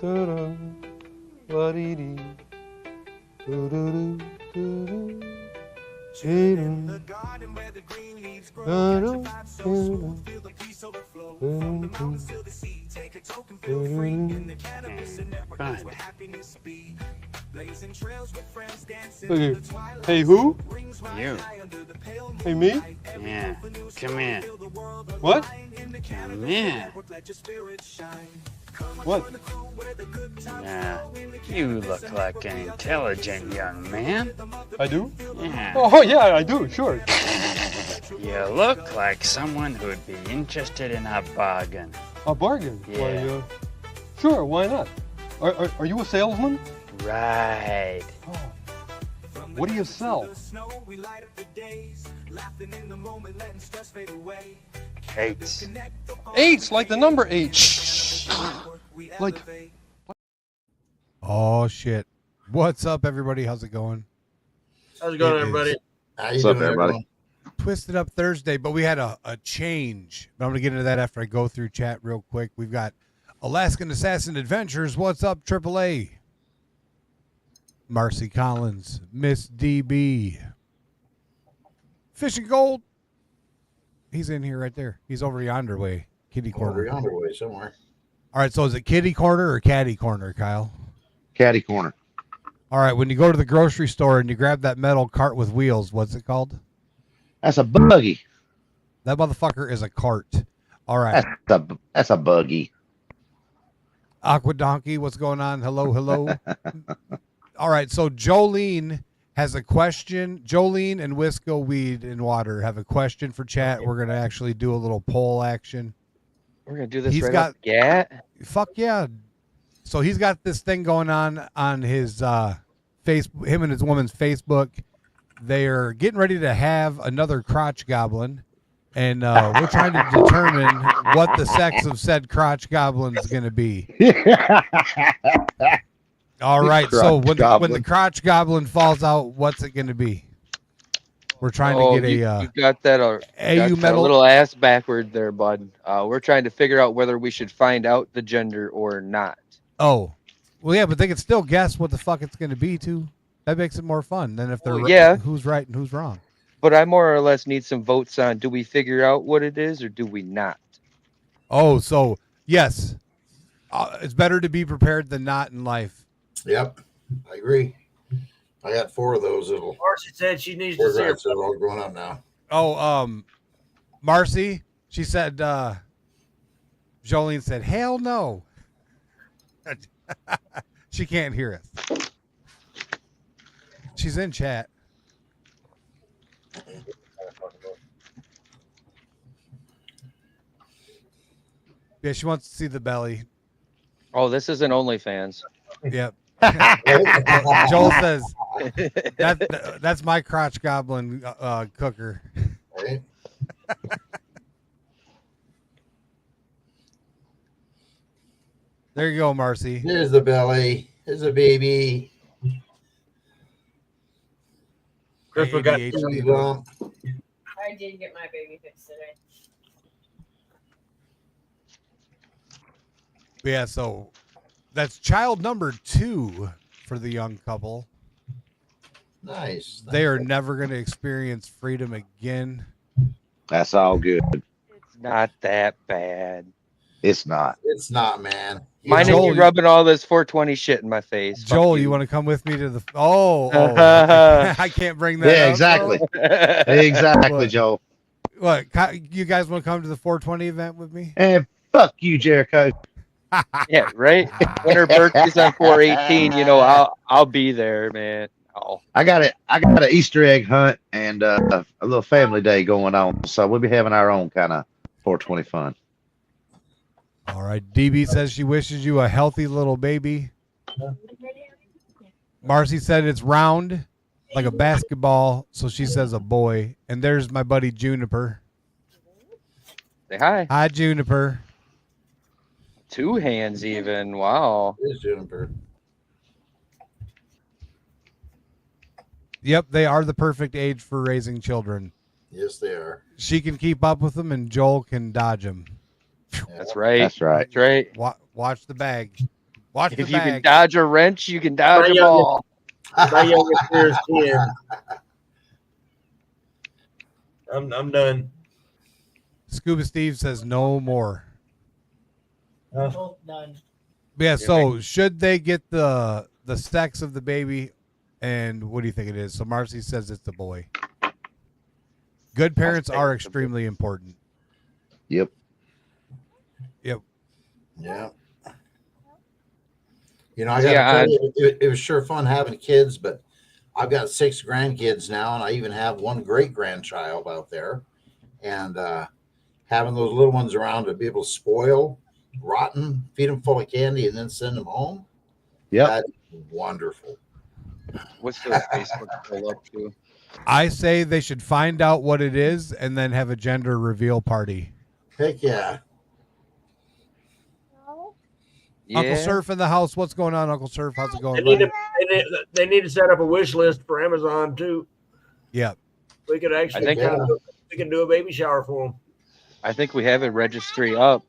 da-da, wa-dee-dee, doo-doo-doo-doo-doo. In the garden where the green leaves grow, catch a vibe so smooth, feel the peace overflow. From the mountains to the sea, take a token, feel free. In the cannabis and network, where happiness be. Blazing trails with friends dancing in the twilight. Hey, who? You. Hey, me? Yeah. Come here. What? Come here. What? You look like an intelligent young man. I do? Yeah. Oh, yeah, I do, sure. You look like someone who'd be interested in a bargain. A bargain? Yeah. Why, sure, why not? Are you a salesman? Right. Oh. What do you sell? Eights. Eights, like the number 8. Like. Oh shit! What's up, everybody? How's it going? How's it going, everybody? What's up, everybody? Twisted Up Thursday, but we had a change. But I'm gonna get into that after I go through chat real quick. We've got Alaskan Assassin Adventures. What's up, AAA? Marcy Collins, Miss DB, Fishing Gold. He's in here right there. He's over yonder way, kitty corner. Over yonder way somewhere. All right, so is it kitty corner or catty corner, Kyle? Caddy corner. All right, when you go to the grocery store and you grab that metal cart with wheels, what's it called? That's a buggy. That motherfucker is a cart. All right. That's a buggy. Aqua Donkey, what's going on? Hello, hello. All right, so Jolene has a question. Jolene and Wisco Weed and Water have a question for chat. We're going to actually do a little poll action. We're going to do this off the gat? Fuck yeah. So he's got this thing going on his him and his woman's Facebook. They are getting ready to have another crotch goblin, and we're trying to determine what the sex of said crotch goblin is going to be. All right, so when the crotch goblin falls out, what's it going to be? We're trying to get you got that AU metal little ass backward there, bud. We're trying to figure out whether we should find out the gender or not. Oh, well, yeah, but they can still guess what the fuck it's going to be too. That makes it more fun than if they're who's right and who's wrong. But I more or less need some votes on: do we figure out what it is or do we not? Oh, so yes, it's better to be prepared than not in life. Yep, I agree. I got 4 of those. Marcy said she needs to see her. They're all growing up now. Oh, Marcy, she said, Jolene said, hell no. She can't hear us. She's in chat. Yeah, she wants to see the belly. Oh, this isn't OnlyFans. Yep. Joel says that's my crotch goblin cooker. Right? There you go, Marcy. Here's the belly. Here's a baby. Chris, we got Baby bump. I did get my baby fixed today. Yeah, so that's child number 2 for the young couple. Nice. They are never going to experience freedom again. That's all good. It's not that bad. It's not. It's not, man. Mine Joel, is you rubbing all this 420 shit in my face. Joel, you want to come with me to the... Oh, I can't bring that up. Exactly. Exactly, What? Joel. What, you guys want to come to the 420 event with me? And fuck you, Jericho. Yeah, right. When her birthday's on 4/18, I'll be there, man. Oh. I got an Easter egg hunt and a little family day going on, so we'll be having our own kind of 420 fun. All right. DB says she wishes you a healthy little baby. Marcy said it's round like a basketball, so she says a boy. And there's my buddy Juniper. Say hi. Hi, Juniper. 2 hands even. Wow. It is Juniper. Yep, they are the perfect age for raising children. Yes, they are. She can keep up with them, and Joel can dodge them. That's right. That's right. That's right. Watch the bag. Watch If the you can bag. dodge a wrench, you can dodge a youngest- ball. My youngest here is 10. I'm done. Scuba Steve says no more. Both done. But yeah, so should they get the sex of the baby, and what do you think it is? So Marcy says it's a boy. Good parents are extremely important. Yep. Yep. Yeah. You know, I got to tell you, it was sure fun having kids, but I've got 6 grandkids now, and I even have one great grandchild out there. And having those little ones around to be able to spoil, rotten, feed them full of candy, and then send them home. Yep. That's wonderful. What's the Facebook pull up to? I say they should find out what it is and then have a gender reveal party. Heck yeah. Yeah. Uncle Surf in the house. What's going on, Uncle Surf? How's it They going? need, buddy? they need to set up a wish list for Amazon too. Yeah. We could actually I think- we can do a baby shower for them. I think we have a registry up.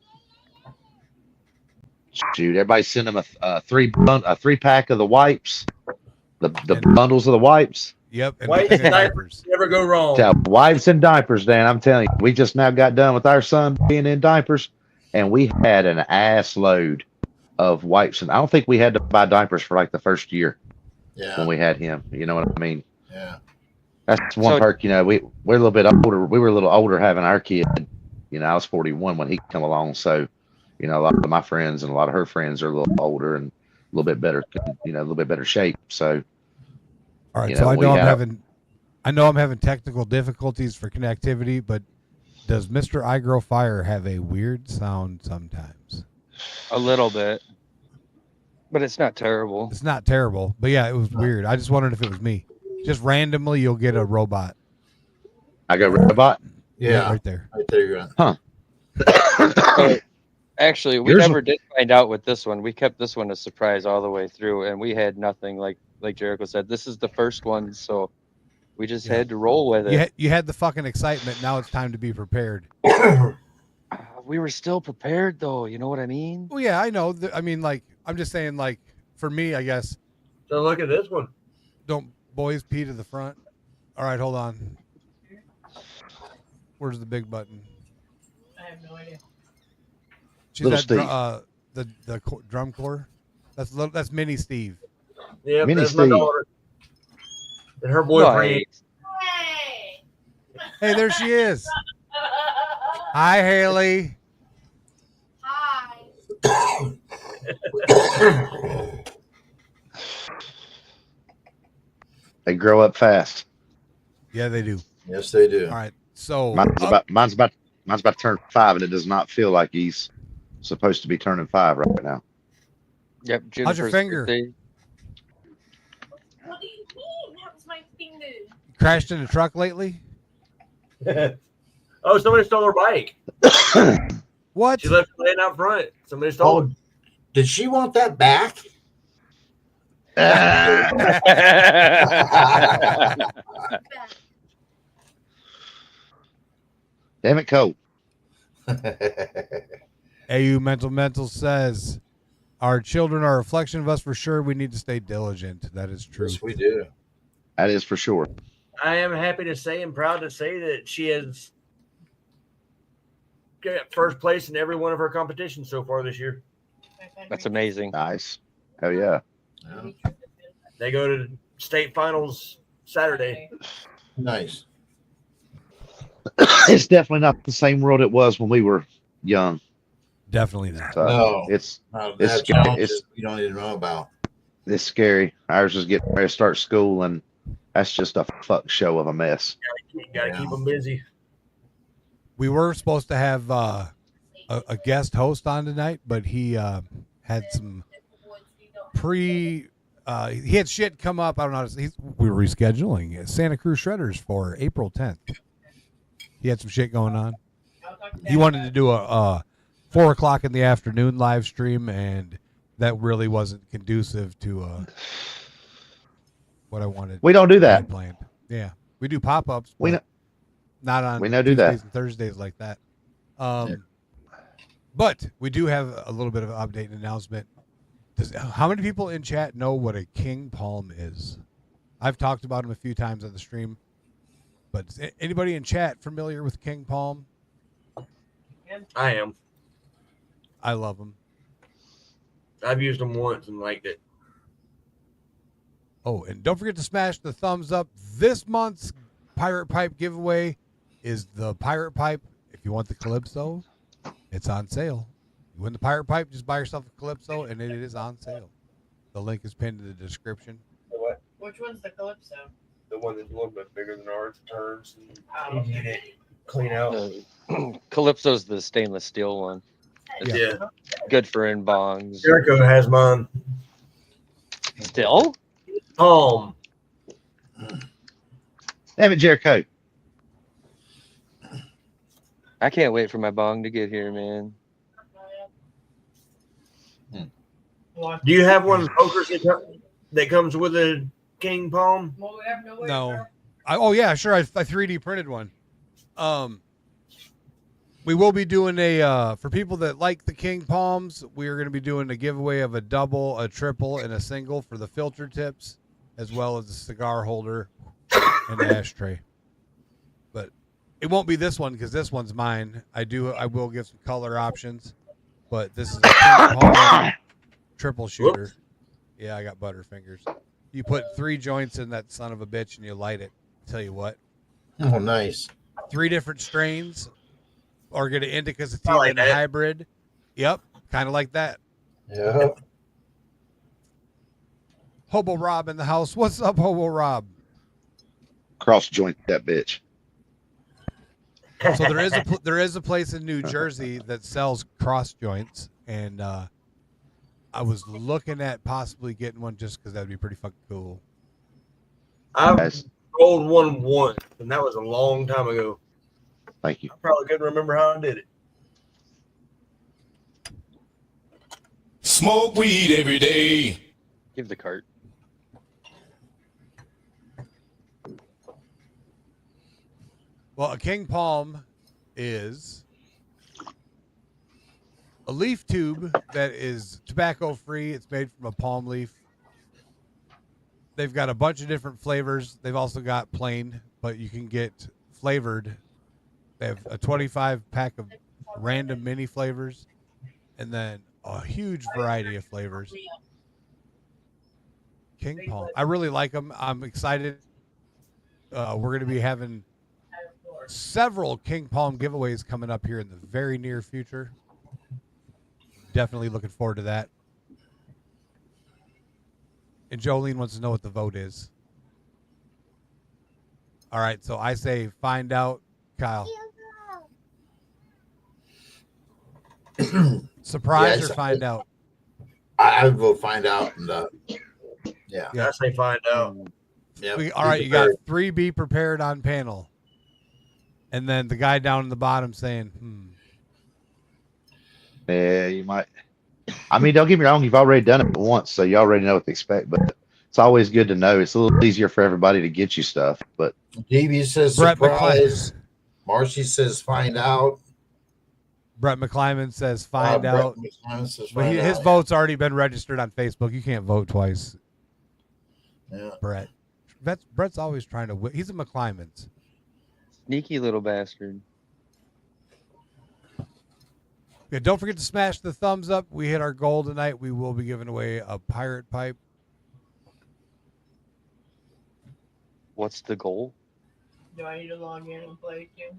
Shoot, everybody send them a 3-pack of the wipes, the bundles of the wipes. Yep. And Wipes and diapers never go wrong. Tell wipes and diapers, Dan. I'm telling you, we just now got done with our son being in diapers, and we had an ass load of wipes, and I don't think we had to buy diapers for like the first year Yeah. when we had him. You know what I mean? Yeah. That's one So- perk. You know, we're a little bit older. We were a little older having our kid. You know, I was 41 when he come along, so you know, a lot of my friends and a lot of her friends are a little older and a little bit better. You know, a little bit better shape. So. All right. You So know, I we know have- I'm having technical difficulties for connectivity, but does Mr. I Grow Fire have a weird sound sometimes? A little bit. But it's not terrible. It's not terrible, but yeah, it was weird. I just wondered if it was me. Just randomly, you'll get a robot. I go robot. Yeah. Right there. Right there you're on. So, actually, we Yours- never did find out with this one. We kept this one a surprise all the way through, and we had nothing. Like Jericho said, this is the first one, so we just Yeah. had to roll with it. You had the fucking excitement. Now it's time to be prepared. We were still prepared, though. You know what I mean? Well, yeah, I know. I mean, like, I'm just saying, like, for me, I guess, So look at this one. don't boys pee to the front. All right, hold on. Where's the big button? I have no idea. She's Little at the drum corps. That's Mini Steve. Yeah, Mini that's my Steve. daughter. And her boyfriend. Nice. Hey! Hey, there she is. Hi, Haley. Hi. They grow up fast. Yeah, they do. Yes, they do. All right, so Mine's about to turn 5, and it does not feel like he's supposed to be turning 5 right now. Yep. How's your Jennifer's finger? birthday. What do you mean? That was my finger. crashed in a truck lately. Oh, somebody stole her bike. What? She left it laying out front. Somebody stole it. Oh, did she want that back? Damn it, Cole. AU Mental says, our children are a reflection of us for sure. We need to stay diligent. That is true. Yes, we do. That is for sure. I am happy to say and proud to say that she has got first place in every one of her competitions so far this year. That's amazing. Nice. Hell yeah. Yeah. They go to state finals Saturday. Nice. It's definitely not the same world it was when we were young. Definitely not. So No. it's That's It's scary. challenges you don't even know about. it's scary. Ours is getting ready to start school, and that's just a fuck show of a mess. You got to keep them busy. We were supposed to have a guest host on tonight, but he had some he had shit come up. I don't know. We were rescheduling Santa Cruz Shredders for April 10th. He had some shit going on. He wanted to do a 4:00 in the afternoon live stream, and that really wasn't conducive to what I wanted. We don't do that. Planned. Yeah, we do pop-ups. We but know- not on we know do that. Tuesdays and Thursdays like that. But we do have a little bit of an update and announcement. How many people in chat know what a king palm is? I've talked about them a few times on the stream, but is anybody in chat familiar with king palm? I am. I love them. I've used them once and liked it. Oh, and don't forget to smash the thumbs up. This month's Pirate Pipe giveaway is the Pirate Pipe. If you want the Calypso, it's on sale. You win the Pirate Pipe, just buy yourself a Calypso, and it is on sale. The link is pinned in the description. What? Which one's the Calypso? The one that's a little bit bigger than ours, turns Oh, and easy to clean out. Calypso's the stainless steel one. It's Yeah. good for in bongs. Jericho has mine. Still? Palm. Damn it, Jericho. I can't wait for my bong to get here, man. Do you have one of the pokers that comes with a king palm? Well, we have no way. No. Oh, yeah, sure. I 3D printed one. We will be doing for people that like the king palms, we are going to be doing a giveaway of a double, a triple, and a single for the filter tips, as well as the cigar holder and the ashtray. But it won't be this one because this one's mine. I will give some color options, but this is a king palm triple shooter. Whoops. Yeah, I got butterfingers. You put 3 joints in that son of a bitch and you light it. Tell you what. Oh, nice. 3 different strains. Or get an indica sativa I like and a that. hybrid. Yep, kind of like that. Yeah. Hobo Rob in the house. What's up, Hobo Rob? Cross joint that bitch. So there is a place in New Jersey that sells cross joints, and I was looking at possibly getting one just because that'd be pretty fucking cool. I've Yes. rolled one once, and that was a long time ago. Thank you. I probably couldn't remember how I did it. Smoke weed every day. Give the cart. Well, a king palm is a leaf tube that is tobacco free. It's made from a palm leaf. They've got a bunch of different flavors. They've also got plain, but you can get flavored. They have a 25 pack of random mini flavors and then a huge variety of flavors. King palm. I really like them. I'm excited. We're going to be having several king palm giveaways coming up here in the very near future. Definitely looking forward to that. And Jolene wants to know what the vote is. All right, so I say find out, Kyle. Surprise Yes, or find out? I would vote find out. And yeah. Yeah. I say find out. Yeah. All right, you got 3 be prepared on panel. And then the guy down in the bottom saying, Yeah, you might. I mean, don't get me wrong. You've already done it once, so you already know what to expect. But it's always good to know. It's a little easier for everybody to get you stuff. But DB says Brett surprise. Marcy says find out. Brett McClyman says find out. Brett McClyman says But find his out. vote's already been registered on Facebook. You can't vote twice, Yeah. Brett. Brett's always trying to win. He's a McClyman's. Sneaky little bastard. Yeah, don't forget to smash the thumbs up. We hit our goal tonight. We will be giving away a pirate pipe. What's the goal? Do I need to log in and play again?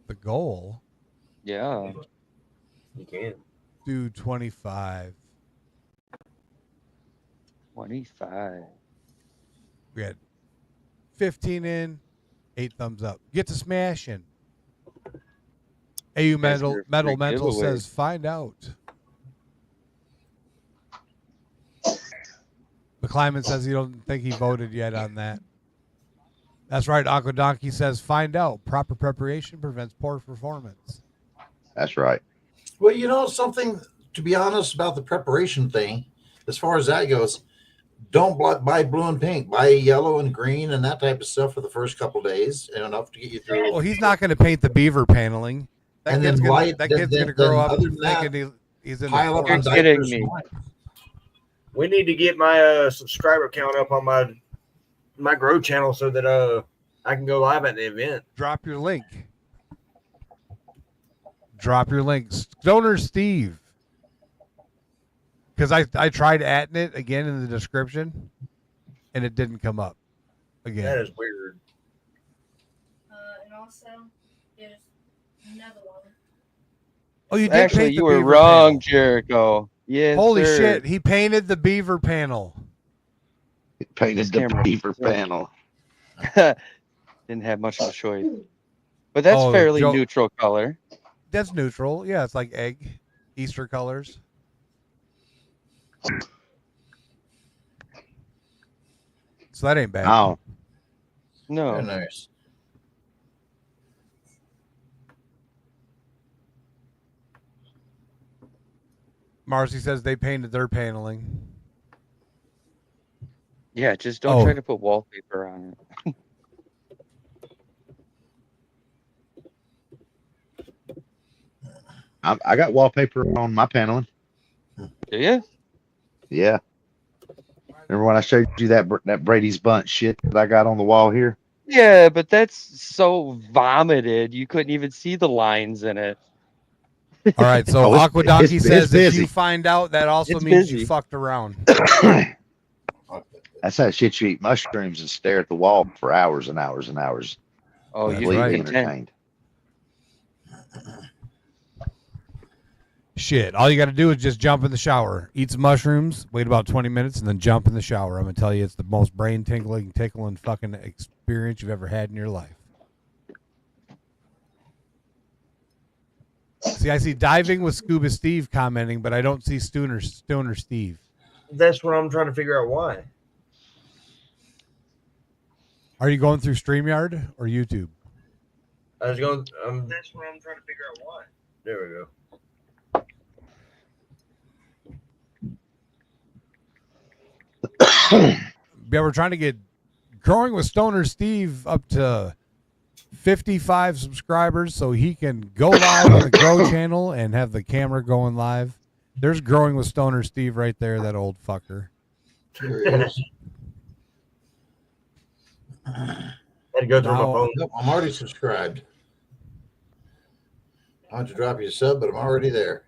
The goal, Yeah. You can. do 25. 25. We had 15 in, 8 thumbs up. Get to smashing. AU Metal your Metal free Mental giveaway. says find out. McClyman says he don't think he voted yet on that. That's right. Aqua Donkey says find out. Proper preparation prevents poor performance. that's right. Well, you know something, to be honest about the preparation thing, as far as that goes, don't buy blue and pink. Buy yellow and green and that type of stuff for the first couple days, and enough to get you through. Well, he's not going to paint the beaver paneling. That And kid's then gonna, light- that then- kid's then- going to grow then up other than that, thinking he's in Pile the up forest. on You're kidding diapers me. and light. We need to get my subscriber count up on my grow channel so that I can go live at the event. Drop your link. Stoner Steve. Because I tried adding it again in the description, and it didn't come up again. That is weird. And also, there's another one. Oh, you did Actually, paint the you were beaver wrong, panel. Jericho. Yes, Holy sir. shit! He painted the beaver panel. It painted the camera. beaver panel. Didn't have much of a choice. But that's Oh, fairly Joe- neutral color. That's neutral. Yeah, it's like egg, Easter colors. So that ain't bad. Oh, No. Very nice. Marcy says they painted their paneling. Yeah, just don't Oh. try to put wallpaper on it. I got wallpaper on my paneling. Do you? Yeah. Remember when I showed you that Brady's Bunch shit that I got on the wall here? Yeah, but that's so vomited. You couldn't even see the lines in it. All right, so Oh, it's Aquadonkey says if busy. you find out, that also It's means you busy. fucked around. That's that shit you eat mushrooms and stare at the wall for hours and hours and hours. Oh, That's you'd right. be Completely content. entertained. Shit, all you got to do is just jump in the shower, eat some mushrooms, wait about 20 minutes, and then jump in the shower. I'm going to tell you, it's the most brain tickling fucking experience you've ever had in your life. See, I see Diving with Scuba Steve commenting, but I don't see Stoner Steve. That's what I'm trying to figure out why. Are you going through StreamYard or YouTube? I was going. That's what I'm trying to figure out why. There we go. Yeah, we're trying to get Growing with Stoner Steve up to 55 subscribers so he can go live on the Grow channel and have the camera going live. There's Growing with Stoner Steve right there, that old fucker. There he is. Had to go through my Now- phone. Nope, I'm already subscribed. I'll have to drop you a sub, but I'm already there.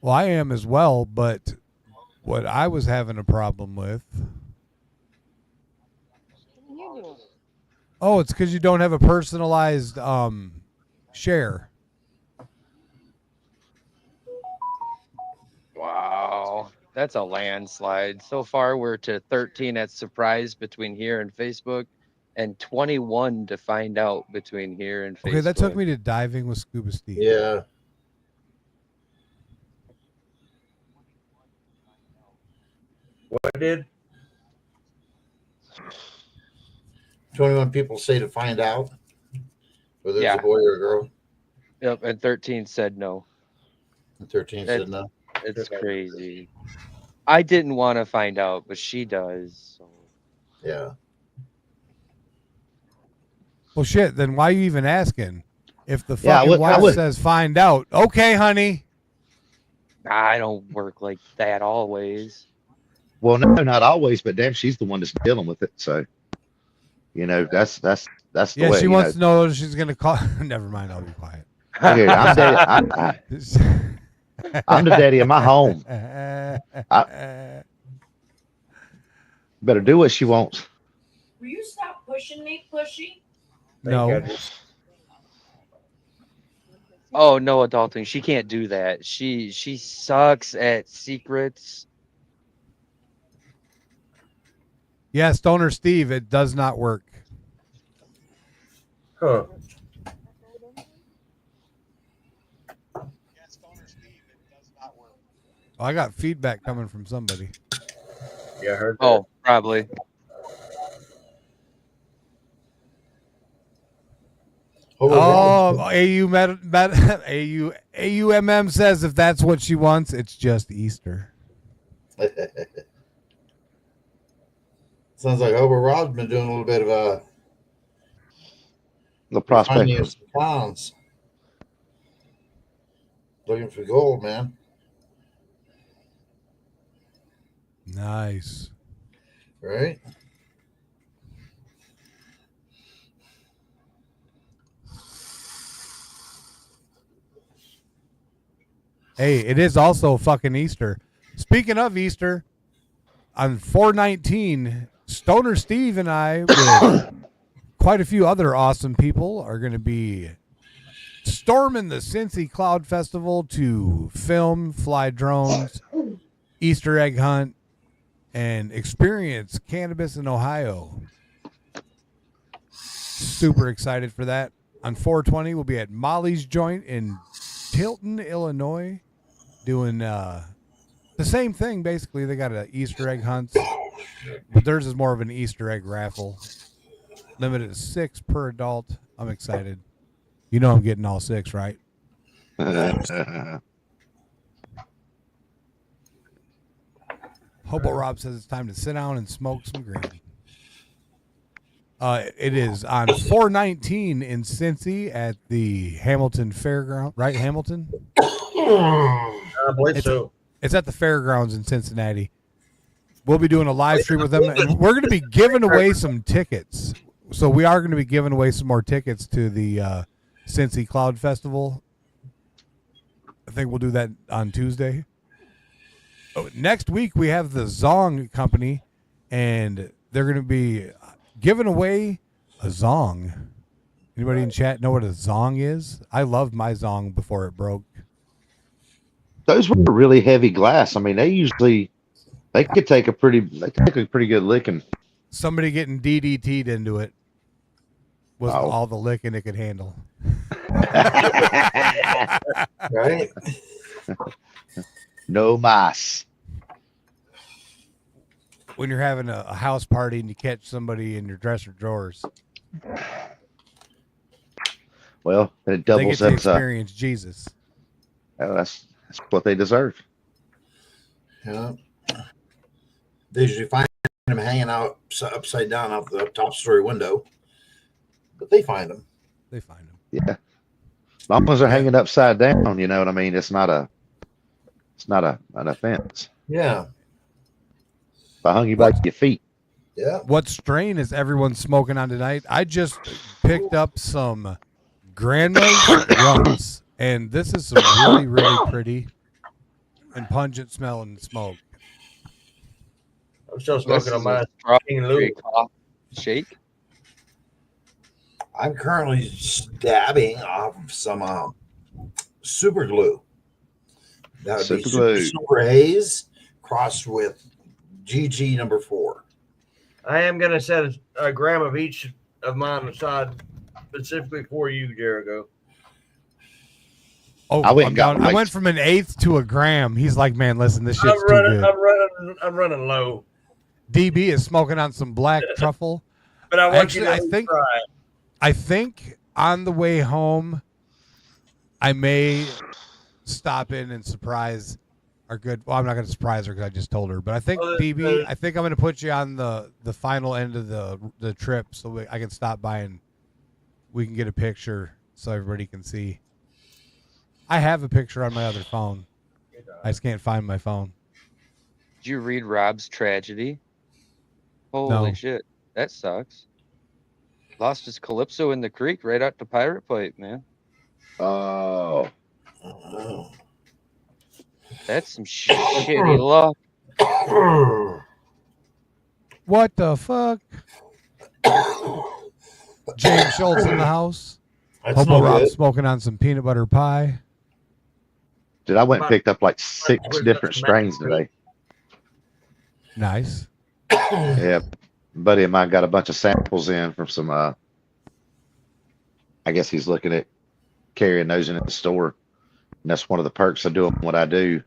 Well, I am as well, but what I was having a problem with. Oh, it's because you don't have a personalized share. Wow. That's a landslide. So far, we're to 13 at surprise between here and Facebook, and 21 to find out between here and Facebook. Okay, that took me to Diving with Scuba Steve. Yeah. What I did? 21 people say to find out whether Yeah. it's a boy or a girl. Yep, and 13 said no. And 13 said no. It's crazy. I didn't want to find out, but she does. So. Yeah. Well, shit, then why are you even asking? If the Yeah, I fucking would- I wife would- says find out, okay, honey. I don't work like that always. Well, no, not always, but damn, she's the one that's dealing with it. So, you know, that's the Yeah, way. she you wants to know. know if she's gonna call. Never mind, I'll be quiet. Dude, I'm the daddy of my home. Better do what she wants. Will you stop pushing me, pushy? No. Oh, no, adulting. She can't do that. She sucks at secrets. Yeah, Stoner Steve, it does not work. Huh. Oh, I got feedback coming from somebody. Yeah, I heard that. Oh, probably. Oh, AUMM says if that's what she wants, it's just Easter. Sounds like Hober Rod's been doing a little bit of The finding prospect. of some clowns. Looking for gold, man. Nice. Right? Hey, it is also fucking Easter. Speaking of Easter, on 4/19, Stoner Steve and I, with quite a few other awesome people, are going to be storming the Cincy Cloud Festival to film, fly drones, Easter egg hunt, and experience cannabis in Ohio. Super excited for that. On 4/20, we'll be at Molly's Joint in Tilton, Illinois, doing the same thing. Basically, they got a Easter egg hunts, but theirs is more of an Easter egg raffle. Limited to 6 per adult. I'm excited. You know I'm getting all 6, right? Hobo Rob says it's time to sit down and smoke some green. It is on 4/19 in Cincy at the Hamilton Fairground, right? Hamilton? I believe so. It's at the fairgrounds in Cincinnati. We'll be doing a live stream with them, and we're going to be giving away some tickets. So we are going to be giving away some more tickets to the Cincy Cloud Festival. I think we'll do that on Tuesday. Oh, next week we have the Zong Company, and they're going to be giving away a Zong. Anybody in chat know what a Zong is? I loved my Zong before it broke. Those were really heavy glass. I mean, they could take a pretty good licking. Somebody getting DDT'd into it was Oh. all the licking it could handle. Right? No mas. When you're having a house party and you catch somebody in your dresser drawers, Well, it they get doubles to as experience Jesus. that's what they deserve. Yeah. They usually find them hanging out upside down out the top story window, but they find them. They find them. Yeah. As long as they're hanging upside down, you know what I mean? It's not an offense. Yeah. If I hung you by your feet. Yeah. What strain is everyone smoking on tonight? I just picked up some Grandma's Runs, and this is some really, really pretty and pungent smelling smoke. I'm still This smoking on is my a strawberry King Louis. coffee shake. I'm currently dabbing off some super glue. That would be Super glue. super haze crossed with GG number 4. I am going to set a gram of each of mine aside specifically for you, Jericho. Oh, I went I'm and got down. I like- went from an eighth to a gram. He's like, man, listen, this shit's I'm too running, good. I'm running low. DB is smoking on some black truffle. But I want Actually, you to I think- try it. I think on the way home, I may stop in and surprise our good. Well, I'm not going to surprise her because I just told her. But I think DB, I think I'm going to put you on the final end of the trip so I can stop by and we can get a picture so everybody can see. I have a picture on my other phone. I just can't find my phone. Did you read Rob's tragedy? Holy No. shit. That sucks. Lost his Calypso in the creek right out to Pirate Pipe, man. Oh. That's some shitty luck. What the fuck? James Schultz in the house. That's Hobo no Rob good. smoking on some peanut butter pie. Dude, I went and picked up like 6 different strains today. Nice. Yeah. A buddy of mine got a bunch of samples in from some I guess he's looking at carrying those in the store. And that's one of the perks of doing what I do.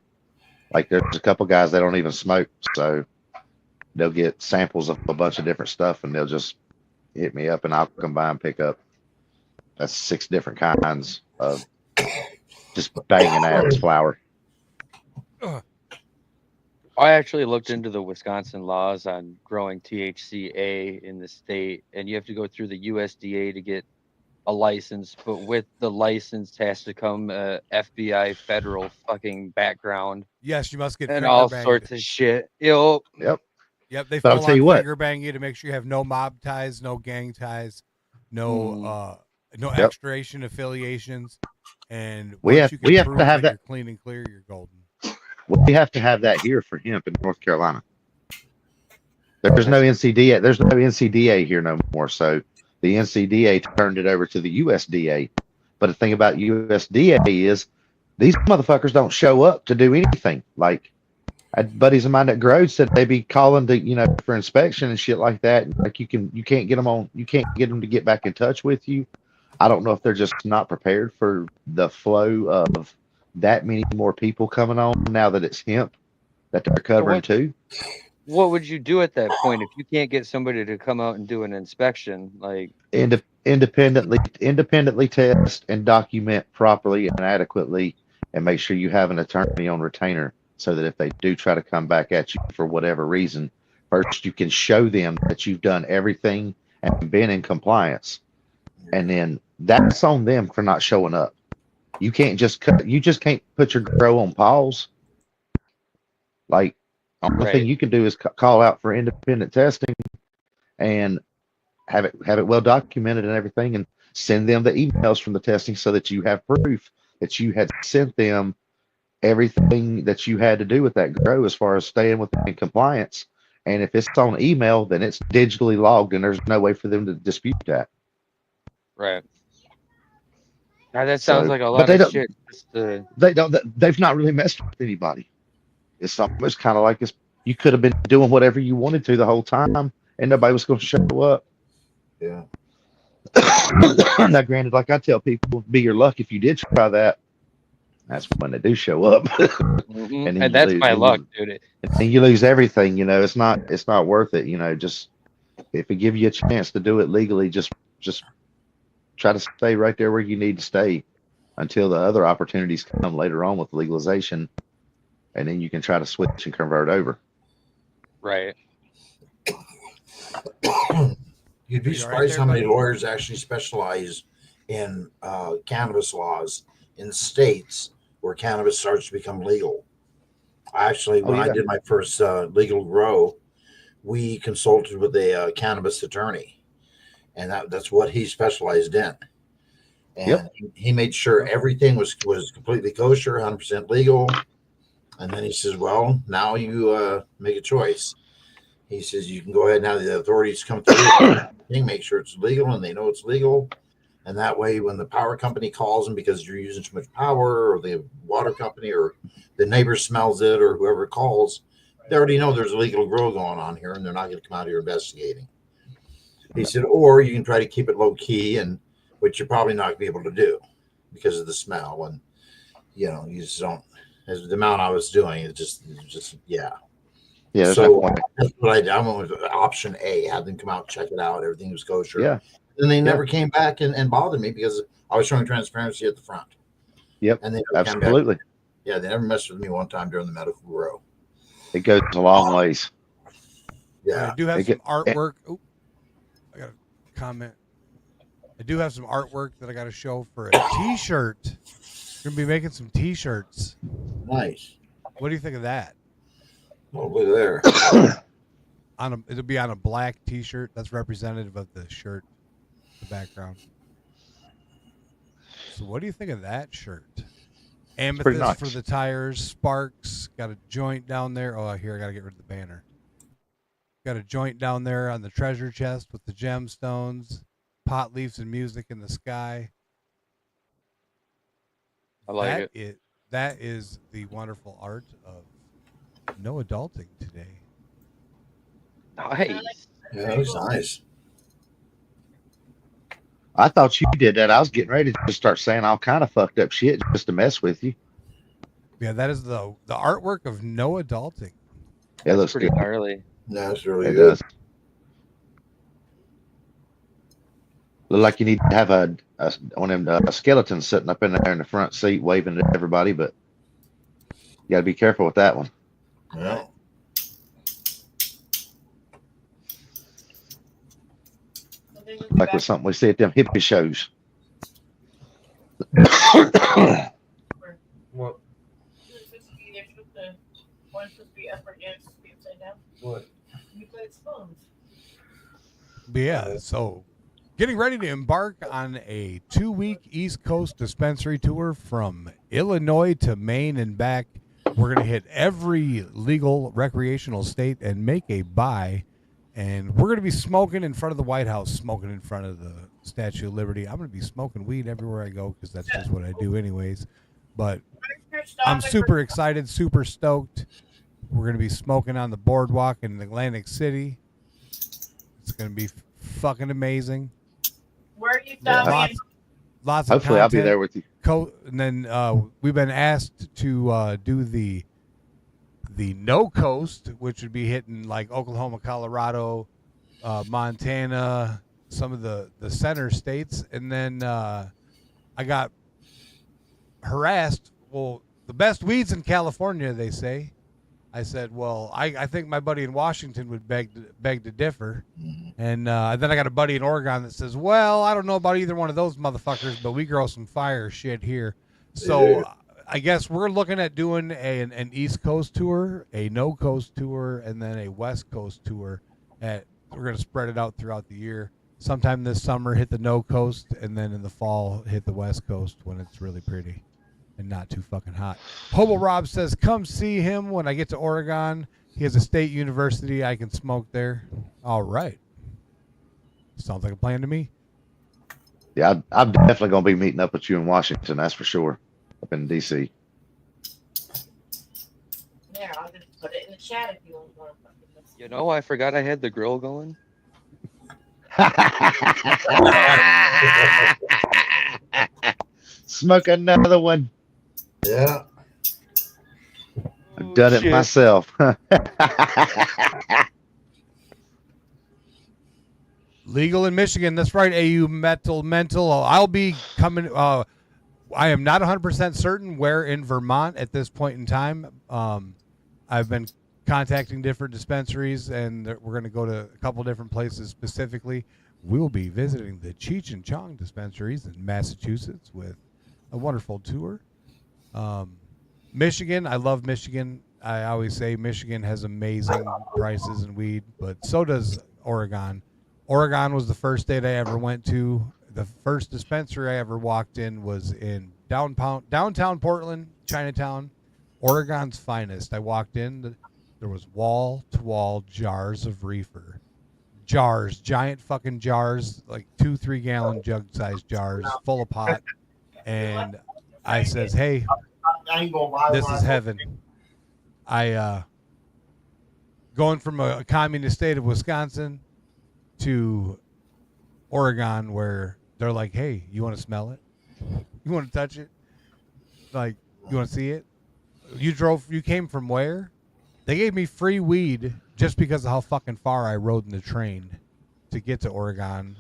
Like there's a couple guys that don't even smoke, so they'll get samples of a bunch of different stuff and they'll just hit me up and I'll come by and pick up. That's 6 different kinds of just banging ass flower. I actually looked into the Wisconsin laws on growing THCA in the state, and you have to go through the USDA to get a license, but with the license has to come FBI federal fucking background Yes, you must get and finger all banged. sorts of shit. Yo, Yep. Yep, they But I'll full tell you on what. finger bang you to make sure you have no mob ties, no gang ties, no no Yep. extradition affiliations, and We once have- you we can have to prove have that that- you're clean and clear, you're golden. We have to have that here for hemp in North Carolina. There's no NCDA. There's no NCDA here no more. So the NCDA turned it over to the USDA. But the thing about USDA is these motherfuckers don't show up to do anything. Like, I had buddies of mine that growed said they be calling to, for inspection and shit like that. Like you can't get them to get back in touch with you. I don't know if they're just not prepared for the flow of that many more people coming on now that it's hemp that they're covering too. what would you do at that point if you can't get somebody to come out and do an inspection? Like, Independently test and document properly and adequately, and make sure you have an attorney on retainer so that if they do try to come back at you for whatever reason, first you can show them that you've done everything and been in compliance, and then that's on them for not showing up. You just can't put your grow on pause. Like, only Right. thing you can do is call out for independent testing and have it well documented and everything, and send them the emails from the testing so that you have proof that you had sent them everything that you had to do with that grow as far as staying within compliance. And if it's on email, then it's digitally logged, and there's no way for them to dispute that. right. Now, that sounds So, like a but lot they of don't- shit. Just to, They've not really messed with anybody. It's almost kind of like you could have been doing whatever you wanted to the whole time, and nobody was going to show up. Yeah. Now, granted, like I tell people, be your luck if you did try that. That's when they do show up, Mhm. then And you that's lose- my then you- luck, dude. and you lose everything. It's not worth it. Just if it give you a chance to do it legally, just try to stay right there where you need to stay until the other opportunities come later on with legalization, and then you can try to switch and convert over. Right. You'd be You all right surprised there, how many buddy? lawyers actually specialize in cannabis laws in states where cannabis starts to become legal. Actually, when I yeah. did my first legal grow, we consulted with a cannabis attorney, and that's what he specialized in. And he made sure everything was completely kosher, 100% legal. And then he says, well, now you make a choice. He says, you can go ahead now. The authorities come through, make sure it's legal, and they know it's legal. And that way, when the power company calls them because you're using too much power, or the water company, or the neighbor smells it, or whoever calls, they already know there's a legal grow going on here, and they're not going to come out here investigating. He said, or you can try to keep it low key, which you're probably not going to be able to do because of the smell. And, you just don't, as the amount I was doing, it just yeah. Yeah, there's So no point. that's what I did. I went with option A, have them come out, check it out. Everything was kosher. Yeah. Then they never came back and bothered me because I was showing transparency at the front. Yep. And they never came back. Absolutely. Yeah, they never messed with me one time during the medical grow. It goes a long ways. Yeah. I do have They some get- artwork. Oh, I got a comment. I do have some artwork that I got to show for a T-shirt. We're gonna be making some T-shirts. Nice. What do you think of that? Oh, look there. It'll be on a black T-shirt. That's representative of the shirt, the background. So, what do you think of that shirt? Amethyst nice. for the tires. Sparks got a joint down there. Oh, here I got to get rid of the banner. Got a joint down there on the treasure chest with the gemstones, pot leaves and music in the sky. I like it. That is the wonderful art of no adulting today. Nice. Yeah, that looks nice. I thought you did that. I was getting ready to just start saying all kind of fucked up shit just to mess with you. Yeah, that is the artwork of no adulting. It looks Pretty good. gnarly. Yeah, that's really It good. does. Look like you need to have one of them skeletons sitting up in there in the front seat waving at everybody, but you got to be careful with that one. Yeah. Like with something we see at them hippie shows. What? It's supposed to be there, supposed to, one's supposed to be up right now, it's supposed to be upside down. What? You play its phones. But yeah, so getting ready to embark on a 2-week East Coast dispensary tour from Illinois to Maine and back. We're going to hit every legal recreational state and make a buy. And we're going to be smoking in front of the White House, smoking in front of the Statue of Liberty. I'm going to be smoking weed everywhere I go because that's just what I do anyways. But I'm super excited, super stoked. We're going to be smoking on the boardwalk in Atlantic City. It's going to be fucking amazing. Where are you Yeah. stopping? Lots of Hopefully, I'll be content. there with you. And then we've been asked to do the no coast, which would be hitting like Oklahoma, Colorado, Montana, some of the center states. And then I got harassed. Well, the best weeds in California, they say. I said, well, I think my buddy in Washington would beg to differ. And then I got a buddy in Oregon that says, well, I don't know about either one of those motherfuckers, but we grow some fire shit here. So I guess we're looking at doing an East Coast tour, a no coast tour, and then a West Coast tour. We're going to spread it out throughout the year. Sometime this summer, hit the no coast, and then in the fall, hit the West Coast when it's really pretty and not too fucking hot. Hobo Rob says, come see him when I get to Oregon. He has a state university. I can smoke there. All right. Sounds like a plan to me. Yeah, I'm definitely going to be meeting up with you in Washington. That's for sure. Up in D.C. There, I'll just put it in the chat if you want to fucking listen. You know, I forgot I had the grill going. Smoke another one. Yeah. I've done it shit. myself. Legal in Michigan. That's right, AUsome. I'll be coming. I am not 100% certain where in Vermont at this point in time. I've been contacting different dispensaries, and we're going to go to a couple different places specifically. We'll be visiting the Cheech and Chong dispensaries in Massachusetts with a wonderful tour. Michigan, I love Michigan. I always say Michigan has amazing prices in weed, but so does Oregon. Oregon was the first state I ever went to. The first dispensary I ever walked in was in downtown Portland, Chinatown, Oregon's finest. I walked in, there was wall-to-wall jars of reefer. Jars, giant fucking jars, like 2-3 gallon jug-sized jars full of pot. And I says, hey, I ain't gonna buy this one. is heaven. Going from a communist state of Wisconsin to Oregon, where they're like, hey, you want to smell it? You want to touch it? Like, you want to see it? You came from where? They gave me free weed just because of how fucking far I rode in the train to get to Oregon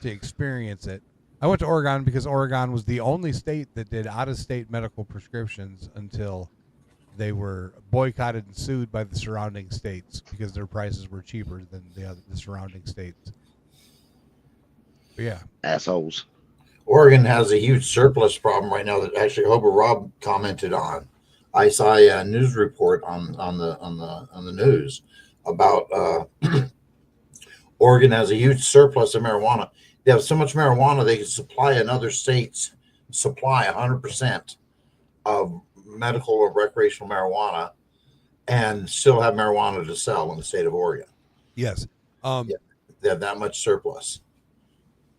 to experience it. I went to Oregon because Oregon was the only state that did out-of-state medical prescriptions until they were boycotted and sued by the surrounding states because their prices were cheaper than the surrounding states. But yeah. Assholes. Oregon has a huge surplus problem right now that actually Hobo Rob commented on. I saw a news report on the news about Oregon has a huge surplus of marijuana. They have so much marijuana they can supply another state's supply 100% of medical or recreational marijuana and still have marijuana to sell in the state of Oregon. Yes. Yeah, they have that much surplus.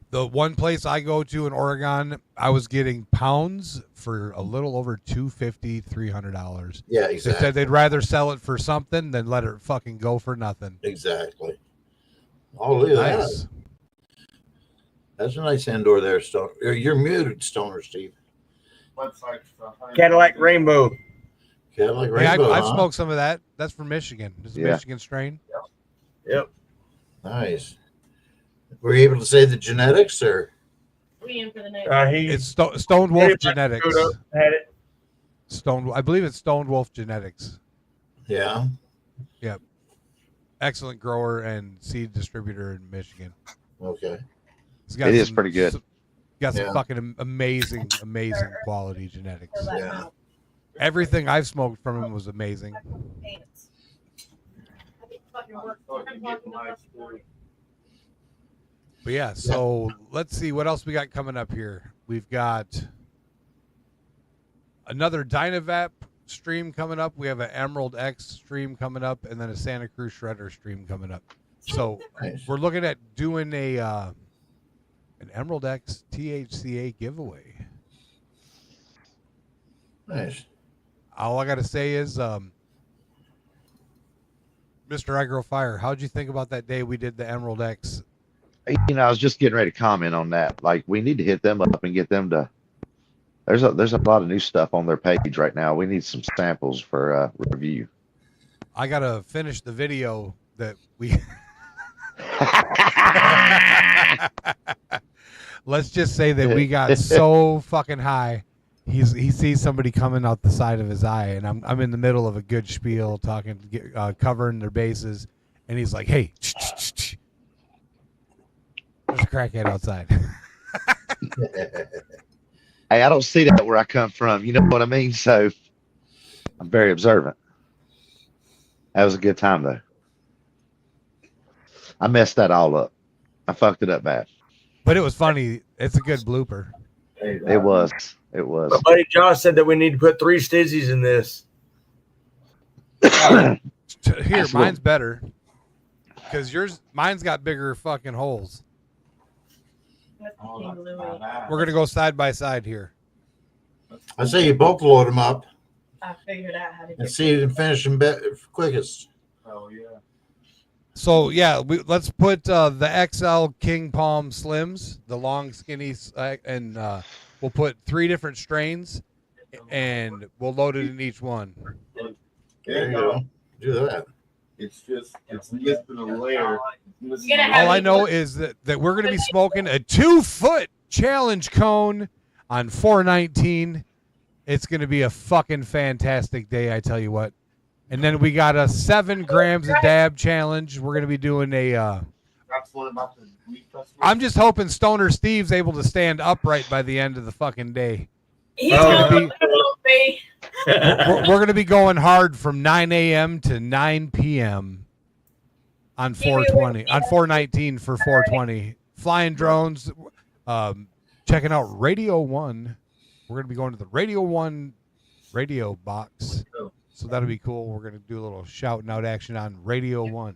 The one place I go to in Oregon, I was getting pounds for a little over $250, $300. Yeah, They exactly. said they'd rather sell it for something than let it fucking go for nothing. Exactly. Oh, look at Nice. that. That's a nice indoor there, Stone. You're muted, Stoner Steve. Cadillac Rainbow. Cadillac Hey, Rainbow. I've huh? smoked some of that. That's from Michigan. It's a Yeah. Michigan strain. Yep. Nice. Were you able to say the genetics or? We in for the next. He It's Stoned Wolf Pretty much Genetics. showed up, had it. I believe it's Stoned Wolf Genetics. Yeah. Excellent grower and seed distributor in Michigan. Okay. He's got It is pretty good. Got some Yeah. fucking amazing quality genetics. Fill that Yeah. mouth. Everything I've smoked from him was amazing. Pants. I think fucking work. I'm walking the bus. But yeah, so let's see what else we got coming up here. We've got another Dynavap stream coming up. We have an ℍ𝕠𝕠𝕕𝔹𝕚𝕝 stream coming up, and then a Santa Cruz Shredder stream coming up. So Nice. we're looking at doing a an ℍ𝕠𝕠𝕗 THCA giveaway. Nice. All I got to say is, Mr. I Grow Fire, how'd you think about that day we did the ℍ𝕠𝕠𝕗? You know, I was just getting ready to comment on that. Like, we need to hit them up and get them to. There's a lot of new stuff on their page right now. We need some samples for review. I gotta finish the video that we. Let's just say that we got so fucking high. He sees somebody coming out the side of his eye, and I'm in the middle of a good spiel talking, covering their bases, and he's like, "Hey, there's a crackhead outside." Hey, I don't see that where I come from. You know what I mean? So I'm very observant. That was a good time, though. I messed that all up. I fucked it up bad. But it was funny. It's a good blooper. It was. It was. My buddy Josh said that we need to put 3 stizzies in this. Here, That's mine's better because mine's got bigger fucking holes. That's King Louis. We're gonna go side by side here. I say you bulk load them up I figured out how to and get see who can finish them quickest. So yeah, let's put the XL King Palm Slims, the long skinny, and we'll put 3 different strains, and we'll load it in each one. There you go. Do that. It's listed a layer. All I know is that we're going to be smoking a 2-foot challenge cone on 4/19. It's going to be a fucking fantastic day, I tell you what. And then we got a 7 grams of dab challenge. We're going to be doing a. I'm just hoping Stoner Steve's able to stand upright by the end of the fucking day. He's gonna be. We're going to be going hard from 9 a.m. to 9 p.m. on 4/20, on 4/19 for 4/20. Flying drones, checking out Radio 1. We're going to be going to the Radio 1 radio box. So that'll be cool. We're going to do a little shouting out action on Radio 1.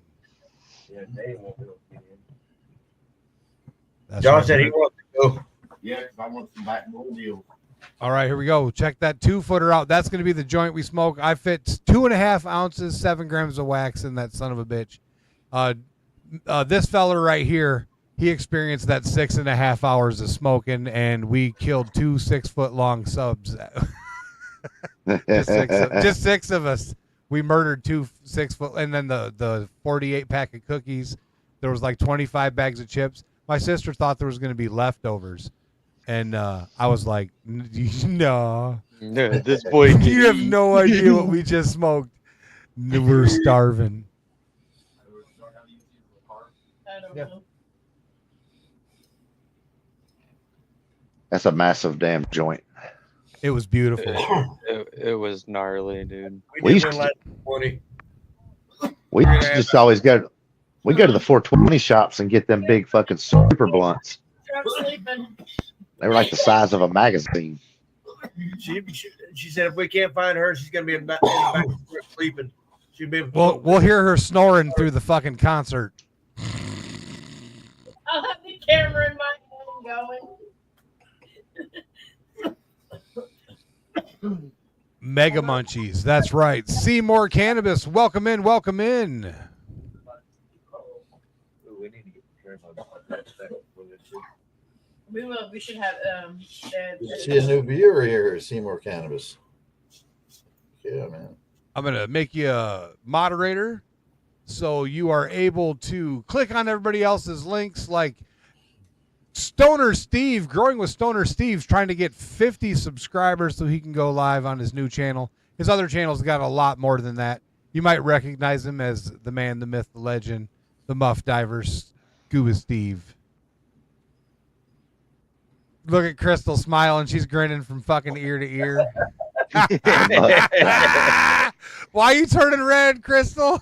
That's Josh right. said he wants to go. Yeah, I want some backbone deal. All right, here we go. Check that 2-footer out. That's going to be the joint we smoke. I fit 2.5 ounces, 7 grams of wax in that son of a bitch. This fella right here, he experienced that 6.5 hours of smoking, and we killed 2 6-foot-long subs. just six of us. We murdered 2 6-foot, and then the 48 pack of cookies. There was like 25 bags of chips. My sister thought there was going to be leftovers. And I was like, no. This boy. You have no idea what we just smoked. We're starving. I don't know. That's a massive damn joint. It was beautiful. It was gnarly, dude. We We used did to- win last 20. We used to just always go. We go to the 420 shops and get them big fucking super blunts. I'm sleeping. They were like the size of a magazine. She said if we can't find her, she's gonna be in the back sleeping. She'll be. We'll hear her snoring through the fucking concert. I'll have the camera in my hand going. Mega Munchies. That's right. Seymour Cannabis. Welcome in. Welcome in. We will. We should have See a new viewer here, Seymour Cannabis. Yeah, man. I'm going to make you a moderator so you are able to click on everybody else's links like Stoner Steve, Growing with Stoner Steve's trying to get 50 subscribers so he can go live on his new channel. His other channel's got a lot more than that. You might recognize him as the man, the myth, the legend, the Muff Diver, Scuba Steve. Look at Crystal smiling. She's grinning from fucking ear to ear. Why are you turning red, Crystal?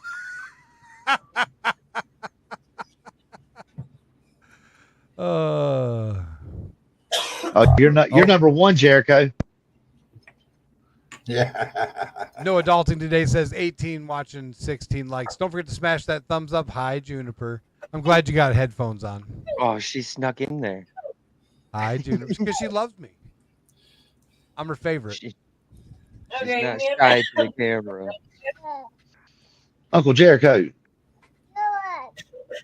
Oh, you're number one, Jericho. Yeah. No adulting today says 18 watching, 16 likes. Don't forget to smash that thumbs up. Hi, Juniper. I'm glad you got headphones on. Oh, she snuck in there. Hi, Juniper. Because she loves me. I'm her favorite. She's Okay, not man. shy to the camera. Uncle Jericho.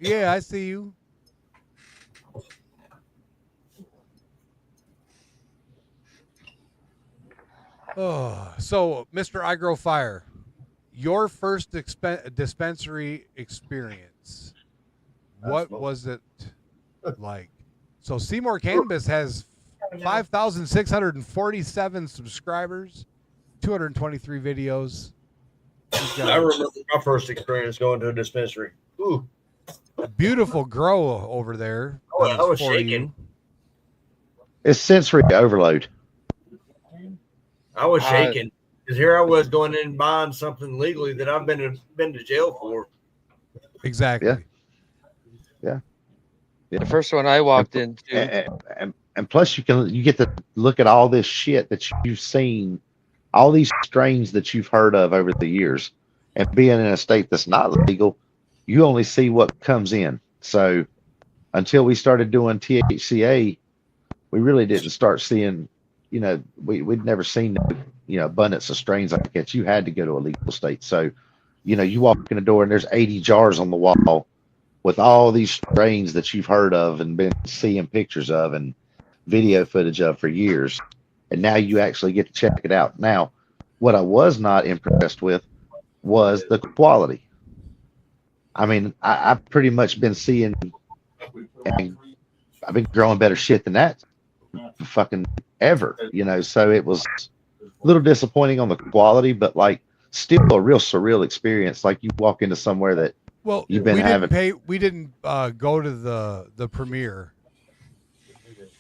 Yeah, I see you. Oh, so Mr. I Grow Fire, your first dispensary experience, what was it like? So Seymour Cannabis has 5,647 subscribers, 223 videos. I remember my first experience going to a dispensary. Ooh, A beautiful grow over there. Oh, that I was for shaking. you. It's sensory overload. I was shaking because here I was going in and buying something legally that I've been to jail for. Exactly. Yeah. The first one I walked into, And plus you get to look at all this shit that you've seen, all these strains that you've heard of over the years, and being in a state that's not legal, you only see what comes in. So until we started doing THCA, we really didn't start seeing, we'd never seen, abundance of strains like that. You had to go to a legal state. So, you walk in the door and there's 80 jars on the wall with all these strains that you've heard of and been seeing pictures of and video footage of for years. And now you actually get to check it out. Now, what I was not impressed with was the quality. I mean, I've pretty much been seeing, and I've been growing better shit than that fucking ever, so it was a little disappointing on the quality, but like still a real surreal experience. Like you walk into somewhere that you've been having. We didn't go to the premiere.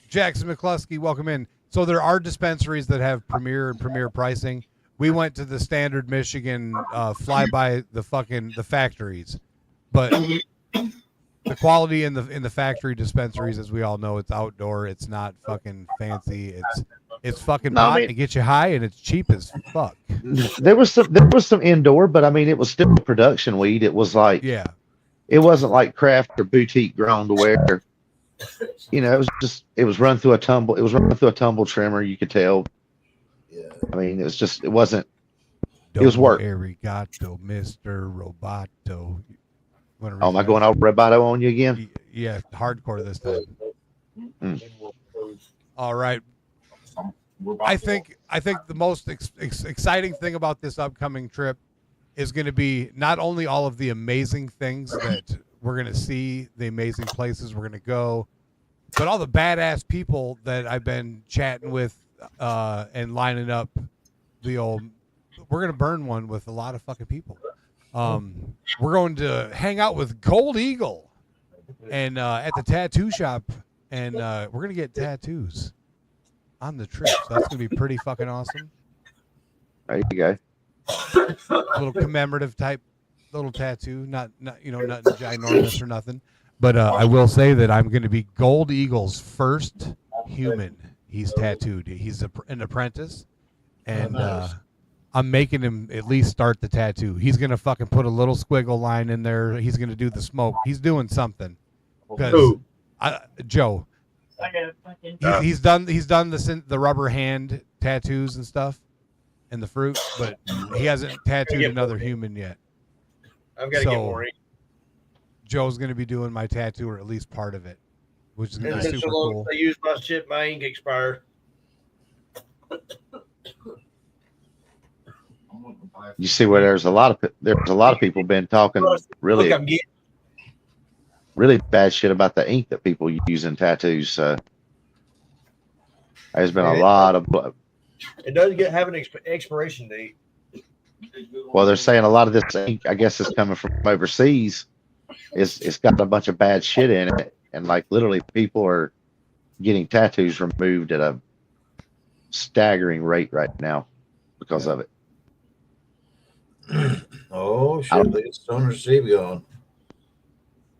Jackson McCluskey, welcome in. So there are dispensaries that have premier and premier pricing. We went to the standard Michigan fly by the factories, but the quality in the factory dispensaries, as we all know, it's outdoor. It's not fucking fancy. It's fucking hot. It gets you high, and it's cheap as fuck. There was some indoor, but I mean, it was still production weed. It was like, it wasn't like craft or boutique grown to where, it was run through a tumble. It was run through a tumble trimmer. You could tell. Yeah. I mean, it wasn't. It was work. Arigato, Mr. Roboto. Oh, am I going all Roboto on you again? Yeah, hardcore this time. All right. I think the most exciting thing about this upcoming trip is going to be not only all of the amazing things that we're going to see, the amazing places we're going to go, but all the badass people that I've been chatting with and lining up we're going to burn one with a lot of fucking people. We're going to hang out with Gold Eagle and at the tattoo shop, and we're going to get tattoos on the trip. So that's going to be pretty fucking awesome. There you go. A little commemorative type little tattoo, not nothing ginormous or nothing. But I will say that I'm going to be Gold Eagle's first human he's tattooed. He's an apprentice, and I'm making him at least start the tattoo. He's going to fucking put a little squiggle line in there. He's going to do the smoke. He's doing something. Because Joe, he's done the rubber hand tattoos and stuff and the fruit, but he hasn't tattooed another human yet. I've got to get more ink. Joe's going to be doing my tattoo, or at least part of it, which is going to be super cool. I use my shit. My ink expired. You see where there's a lot of people been talking really bad shit about the ink that people use in tattoos. So there's been a lot of. It doesn't have an expiration date. Well, they're saying a lot of this ink, I guess, is coming from overseas. It's got a bunch of bad shit in it, and like literally people are getting tattoos removed at a staggering rate right now because of it. Oh, I shit. don't- Look at Stoner Steve going.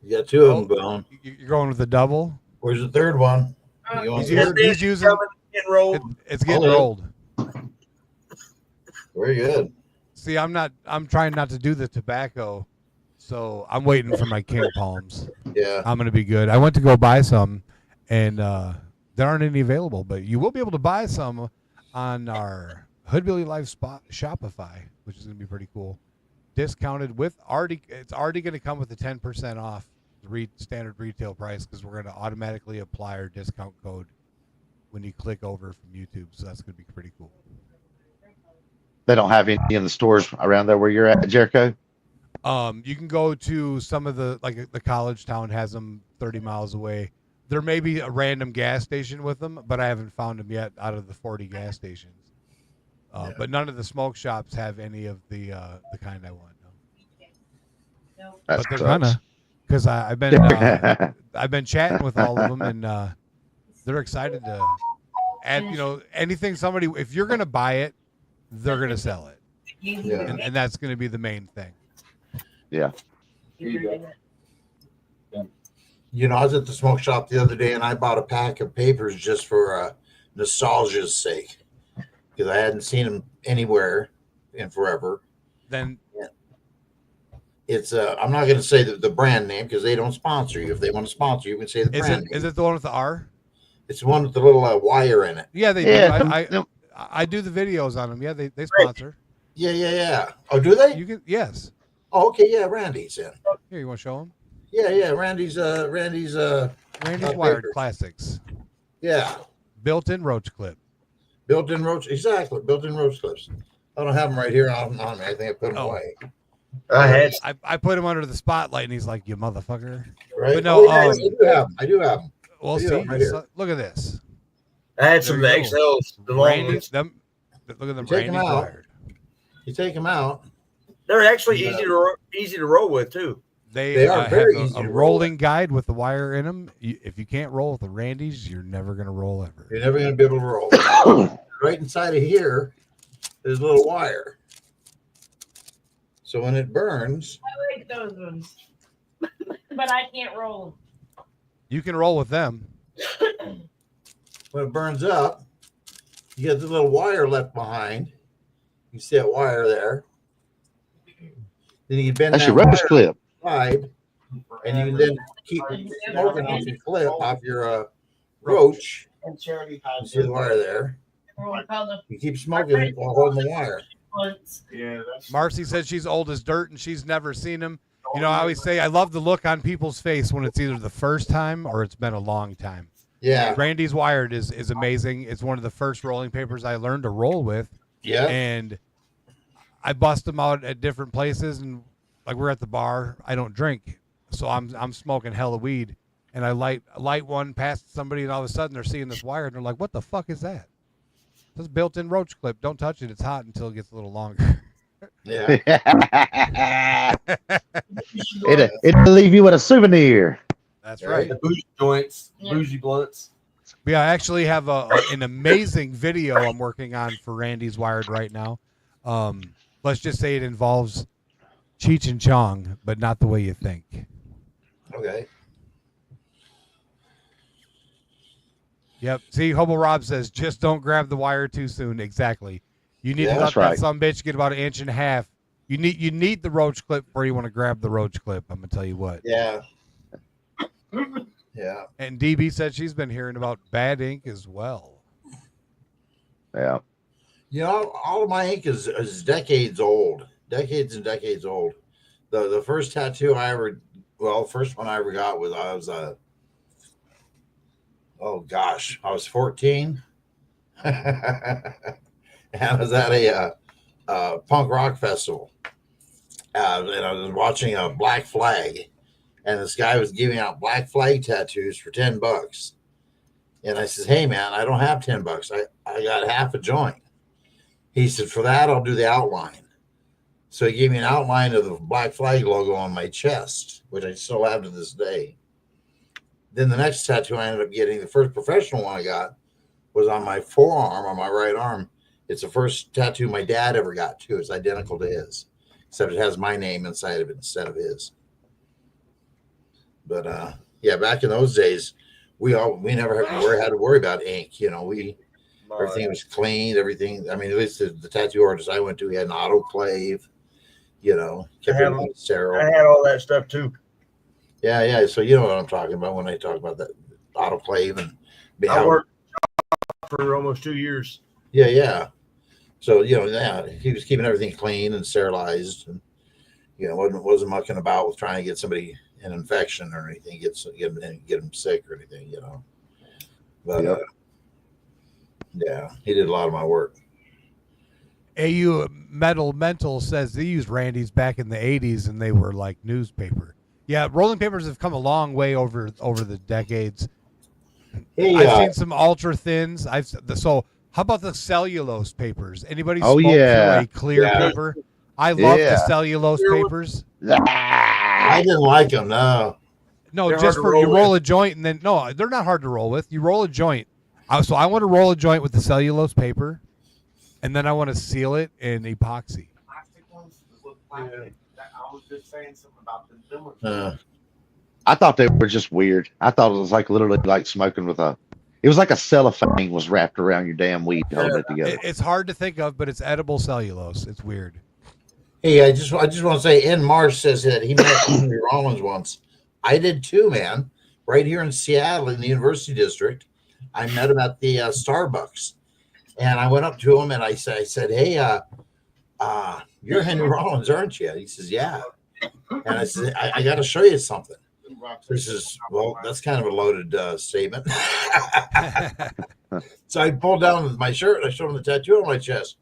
You got two of them going. You're going with the double? Where's the third one? You going third? He's using it's getting Oh, rolled. Very good. See, I'm trying not to do the tobacco, so I'm waiting for my King Palms. Yeah. I'm gonna be good. I went to go buy some, and there aren't any available, but you will be able to buy some on our HoodBilly Life spot Shopify, which is gonna be pretty cool. Discounted with it's already gonna come with a 10% off the standard retail price because we're gonna automatically apply our discount code when you click over from YouTube. So that's gonna be pretty cool. They don't have any in the stores around there where you're at, Jericho. You can go to some of the the college town has them 30 miles away. There may be a random gas station with them, but I haven't found them yet out of the 40 gas stations. But none of the smoke shops have any of the kind I want. No. But they're gonna, because I've been chatting with all of them, and they're excited to add. Anything somebody, if you're gonna buy it, they're gonna sell it. Yeah. And that's gonna be the main thing. Yeah. I was at the smoke shop the other day and I bought a pack of papers just for nostalgia's sake because I hadn't seen them anywhere in forever. Then it's I'm not going to say the brand name because they don't sponsor you. If they want to sponsor you, can say the brand name. Is it the one with the R? It's the one with the little wire in it. Yeah, they do. I do the videos on them. Yeah, they sponsor. Yeah. Oh, do they? You can, yes. Oh, okay. Yeah, Randy's in. Here, you want to show them? Yeah. Randy's Wired papers. Classics. Yeah. Built-in roach clip. Built-in roach. Exactly. Built-in roach clips. I don't have them right here on me. I think I put them away. I put him under the spotlight, and he's like, "You motherfucker!" Right? But no, I do have them. Well, see, look at this. I had some of the XLs. The long ones. Look at them. Take them Randy's out. Wired. You take them out. They're actually easy to roll with too. They are have very easy a to roll rolling guide with the wire in them. If you can't roll with the Randy's, you're never gonna roll ever. You're never going to be able to roll. Right inside of here is a little wire. So when it burns, I like those ones, but I can't roll You can roll with them. when it burns up, you get the little wire left behind. You see that wire there. Then you can bend That's that your roach wire clip. side, and you can then keep smoking off your clip, off your roach. You see the wire there. them. You keep smoking while holding the wire. Yeah, Marcy said she's old as dirt and she's never seen him. I always say I love the look on people's face when it's either the first time or it's been a long time. Yeah. Randy's Wired is amazing. It's one of the first rolling papers I learned to roll with. Yeah. And I bust them out at different places, and like we're at the bar, I don't drink, so I'm smoking hella weed, and I light one past somebody, and all of a sudden they're seeing this wire, and they're like, "What the fuck is that?" This built-in roach clip. Don't touch it. It's hot until it gets a little longer. Yeah. It'll leave you with a souvenir. That's right. The bougie joints, bougie blunts. Yeah, I actually have an amazing video I'm working on for Randy's Wired right now. Let's just say it involves Cheech and Chong, but not the way you think. Okay. Yep. See, Hobo Rob says, just don't grab the wire too soon. Exactly. You need to let that sumbitch get about 1.5 inches. You need the roach clip before you want to grab the roach clip. I'm gonna tell you what. Yeah. Yeah. And DB said she's been hearing about bad ink as well. Yeah. All of my ink is decades old. Decades and decades old. The first tattoo first one I ever got was I was 14. And I was at a punk rock festival. And I was watching a Black Flag. And this guy was giving out Black Flag tattoos for $10. And I says, "Hey man, I don't have $10. I got half a joint." He said, "For that, I'll do the outline." So he gave me an outline of the Black Flag logo on my chest, which I still have to this day. then the next tattoo I ended up getting, the first professional one I got, was on my forearm, on my right arm. It's the first tattoo my dad ever got too. It's identical to his, except it has my name inside of it instead of his. But yeah, back in those days, we never had to worry about ink. You know, everything was clean. Everything. I mean, at least the tattoo artist I went to, he had an autoclave. You know, kept everything sterile. I had all that stuff too. Yeah. So you know what I'm talking about when I talk about that autoclave and. I worked for almost 2 years. Yeah. So you know, yeah, he was keeping everything clean and sterilized, and you know, wasn't mucking about with trying to get somebody an infection or anything, get them sick or anything, you know. But yeah, he did a lot of my work. ℍ𝕠𝕠𝕕𝔹𝕚𝕝𝕝 says they used Randy's back in the 80s and they were like newspaper. Yeah, rolling papers have come a long way over the decades. Hey, I've seen some ultra thins. So how about the cellulose papers? Anybody smoked through a clear paper? I love the cellulose papers. I didn't like them. No, they're just for you roll a joint and then no, they're not hard to roll with. You roll a joint. So I want to roll a joint with the cellulose paper, and then I want to seal it in epoxy. Plastic ones look plastic. I was just saying something about the I thought they were just weird. I thought it was like literally like smoking with it was like a cellophane was wrapped around your damn weed holding it together. It's hard to think of, but it's edible cellulose. It's weird. Hey, I just want to say, N. Marsh says that he met Henry Rollins once. I did too, man. Right here in Seattle, in the University District, I met him at the Starbucks, and I went up to him and I said, "Hey, you're Henry Rollins, aren't you?" He says, "Yeah." And I said, "I got to show you something." He says, "Well, that's kind of a loaded statement." So I pulled down my shirt and I showed him the tattoo on my chest.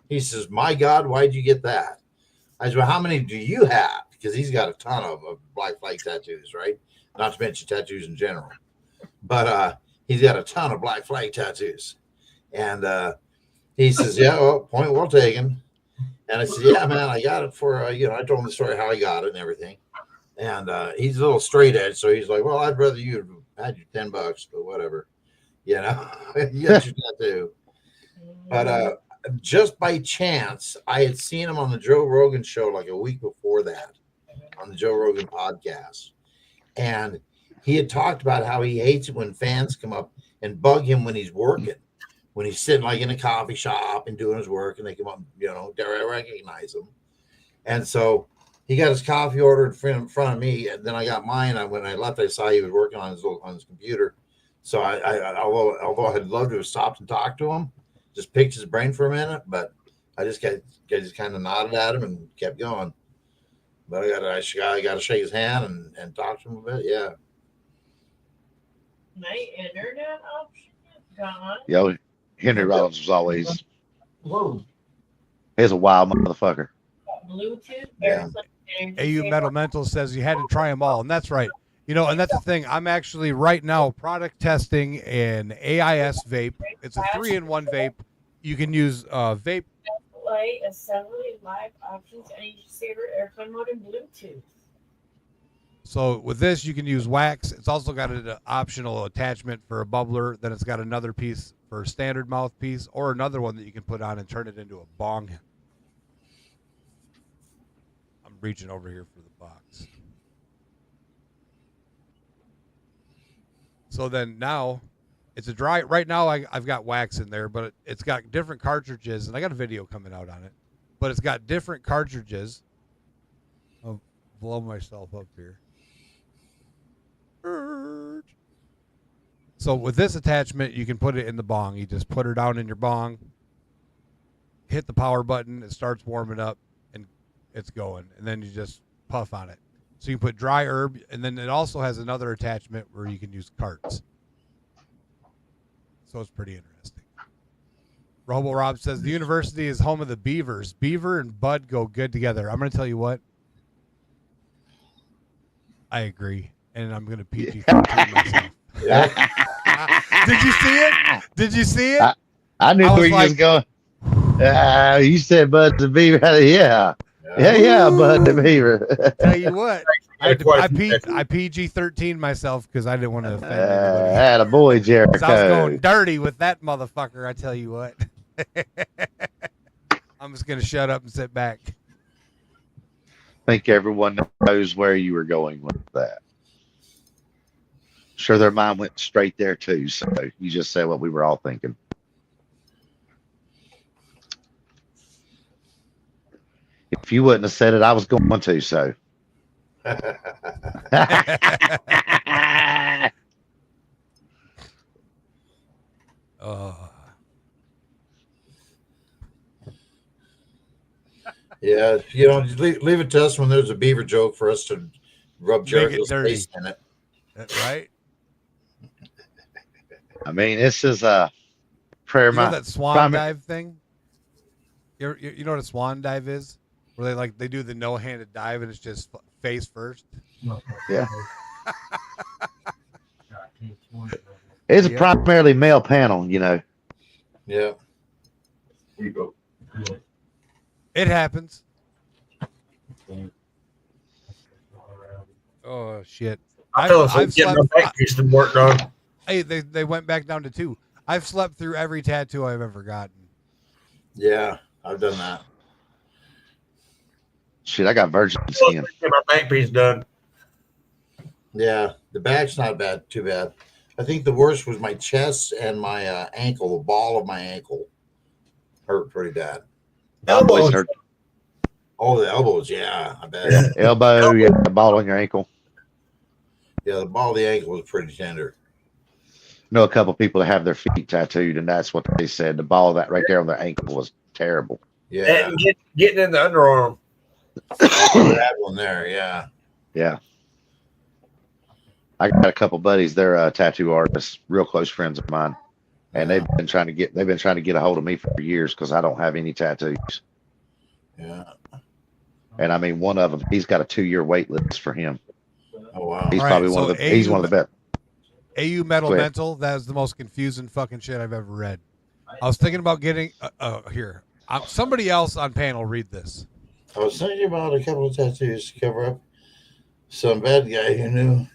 He says, "My God, why'd you get that?" I said, "Well, how many do you have?" Because he's got a ton of black flag tattoos, right? Not to mention tattoos in general. But he's got a ton of black flag tattoos. And he says, "Yeah, well, point well taken." And I said, "Yeah, man, I got it for, I told him the story how I got it and everything." And he's a little straight edge. So he's like, "Well, I'd rather you had your $10, but whatever. You know, you got your tattoo." But just by chance, I had seen him on the Joe Rogan show like a week before that on the Joe Rogan podcast. And he had talked about how he hates it when fans come up and bug him when he's working, when he's sitting like in a coffee shop and doing his work and they come up, they recognize him. And so he got his coffee order in front of me. And then I got mine. When I left, I saw he was working on his computer. So although I'd love to have stopped and talked to him, just picked his brain for a minute, but I just kind of nodded at him and kept going. But I got to shake his hand and talk to him a bit. Yeah. My internet option is gone. Yo, Henry Rollins was always. He's a wild motherfucker. Bluetooth. Yeah. ℍ𝕠𝕠𝕕𝔹𝕚𝕝 says you had to try them all, and that's right. And that's the thing. I'm actually right now product testing an AIS vape. It's a 3-in-1 vape. You can use vape. Display, assembly, live options, energy saver, airplane mode, and Bluetooth. So with this, you can use wax. It's also got an optional attachment for a bubbler. Then it's got another piece for a standard mouthpiece, or another one that you can put on and turn it into a bong. I'm reaching over here for the box. So then now it's a dry. Right now I've got wax in there, but it's got different cartridges, and I got a video coming out on it. But it's got different cartridges. I'll blow myself up here. So with this attachment, you can put it in the bong. You just put her down in your bong, hit the power button, it starts warming up, and it's going. And then you just puff on it. So you can put dry herb, and then it also has another attachment where you can use carts. So it's pretty interesting. Robo Rob says the university is home of the beavers. Beaver and bud go good together. I'm going to tell you what. I agree, and I'm going to PG-13 myself. Yeah. Did you see it? Did you see it? I knew where you was going. You said Bud the Beaver. Yeah, Bud the Beaver. Tell you what, I PG-13 myself because I didn't want to offend anybody. Had a boy, Jericho. 'Cause I was going dirty with that motherfucker. I tell you what. I'm just gonna shut up and sit back. I think everyone knows where you were going with that. Sure, their mind went straight there too. So you just said what we were all thinking. If you wouldn't have said it, I was going to. So. Yeah, just leave it to us when there's a beaver joke for us to rub Jericho's face in it. Right? I mean, this is a prayer. You know that swan dive thing? You know what a swan dive is? Where they do the no-handed dive and it's just face first. Yeah. It's primarily male panel, Yeah. Here you go. It happens. Oh shit! I feel like getting my back piece to work on. Hey, they went back down to 2. I've slept through every tattoo I've ever gotten. Yeah, I've done that. Shit, I got virgin skin. Get my back piece done. Yeah, the back's not bad, too bad. I think the worst was my chest and my ankle, the ball of my ankle hurt pretty bad. Elbows hurt. Oh, the elbows, yeah, I bet. Yeah, elbow, yeah, the ball on your ankle. Yeah, the ball of the ankle was pretty tender. I know a couple people that have their feet tattooed, and that's what they said. The ball of that right there on their ankle was terrible. Yeah. And getting in the underarm. That one there, yeah. Yeah. I got a couple buddies, they're tattoo artists, real close friends of mine. And they've been trying to get a hold of me for years because I don't have any tattoos. Yeah. And I mean, one of them, he's got a 2-year wait list for him. Oh wow. He's probably one of the he's one of the best. 𝕬𝕐𝕚𝕝𝕝𝕝, that is the most confusing fucking shit I've ever read. I was thinking about getting here. Somebody else on panel read this. I was thinking about a couple of tattoos to cover up some bad guy who knew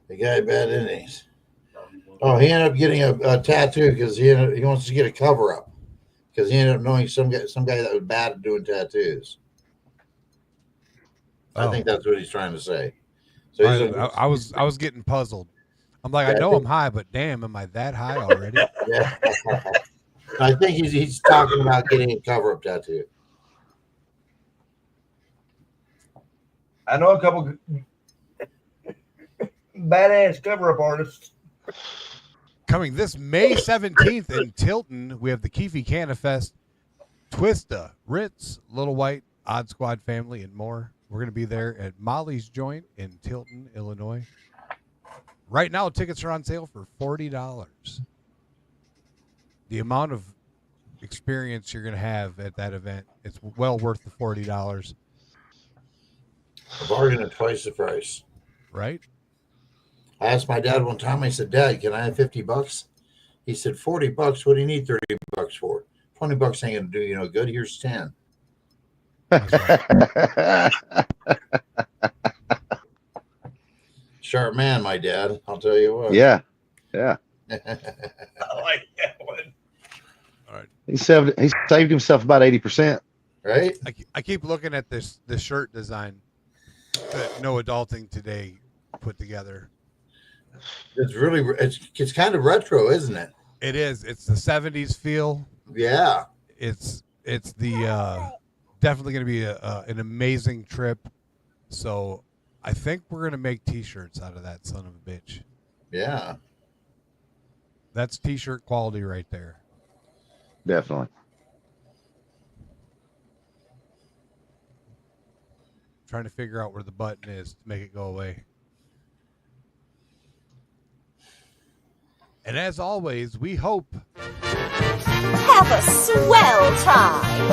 the guy bad innings. Oh, he ended up getting a tattoo because he wants to get a cover up because he ended up knowing some guy that was bad at doing tattoos. I think that's what he's trying to say. So I was getting puzzled. I'm like, I know I'm high, but damn, am I that high already? Yeah. I think he's talking about getting a cover up tattoo. I know a couple badass cover-up artists. Coming this May 17th in Tilton, we have the Keefe Canifest, Twista, Ritz, Little White, Odd Squad Family, and more. We're going to be there at Molly's Joint in Tilton, Illinois. Right now, tickets are on sale for $40. The amount of experience you're going to have at that event, it's well worth the $40. A bargain at twice the price. Right? I asked my dad one time, I said, Dad, can I have $50? He said, $40? What do you need $30 for? $20 ain't going to do you no good. Here's 10. Right. Sharp man, my dad. I'll tell you what. Yeah. Yeah. I like that one. All right. He saved himself about 80%. Right? I keep looking at this shirt design that No Adulting Today put together. It's really it's kind of retro, isn't it? It is. It's the 70s feel. Yeah. It's the definitely going to be an amazing trip. So I think we're going to make T-shirts out of that son of a bitch. Yeah. That's T-shirt quality right there. Definitely. Trying to figure out where the button is to make it go away. And as always, we hope have a swell time.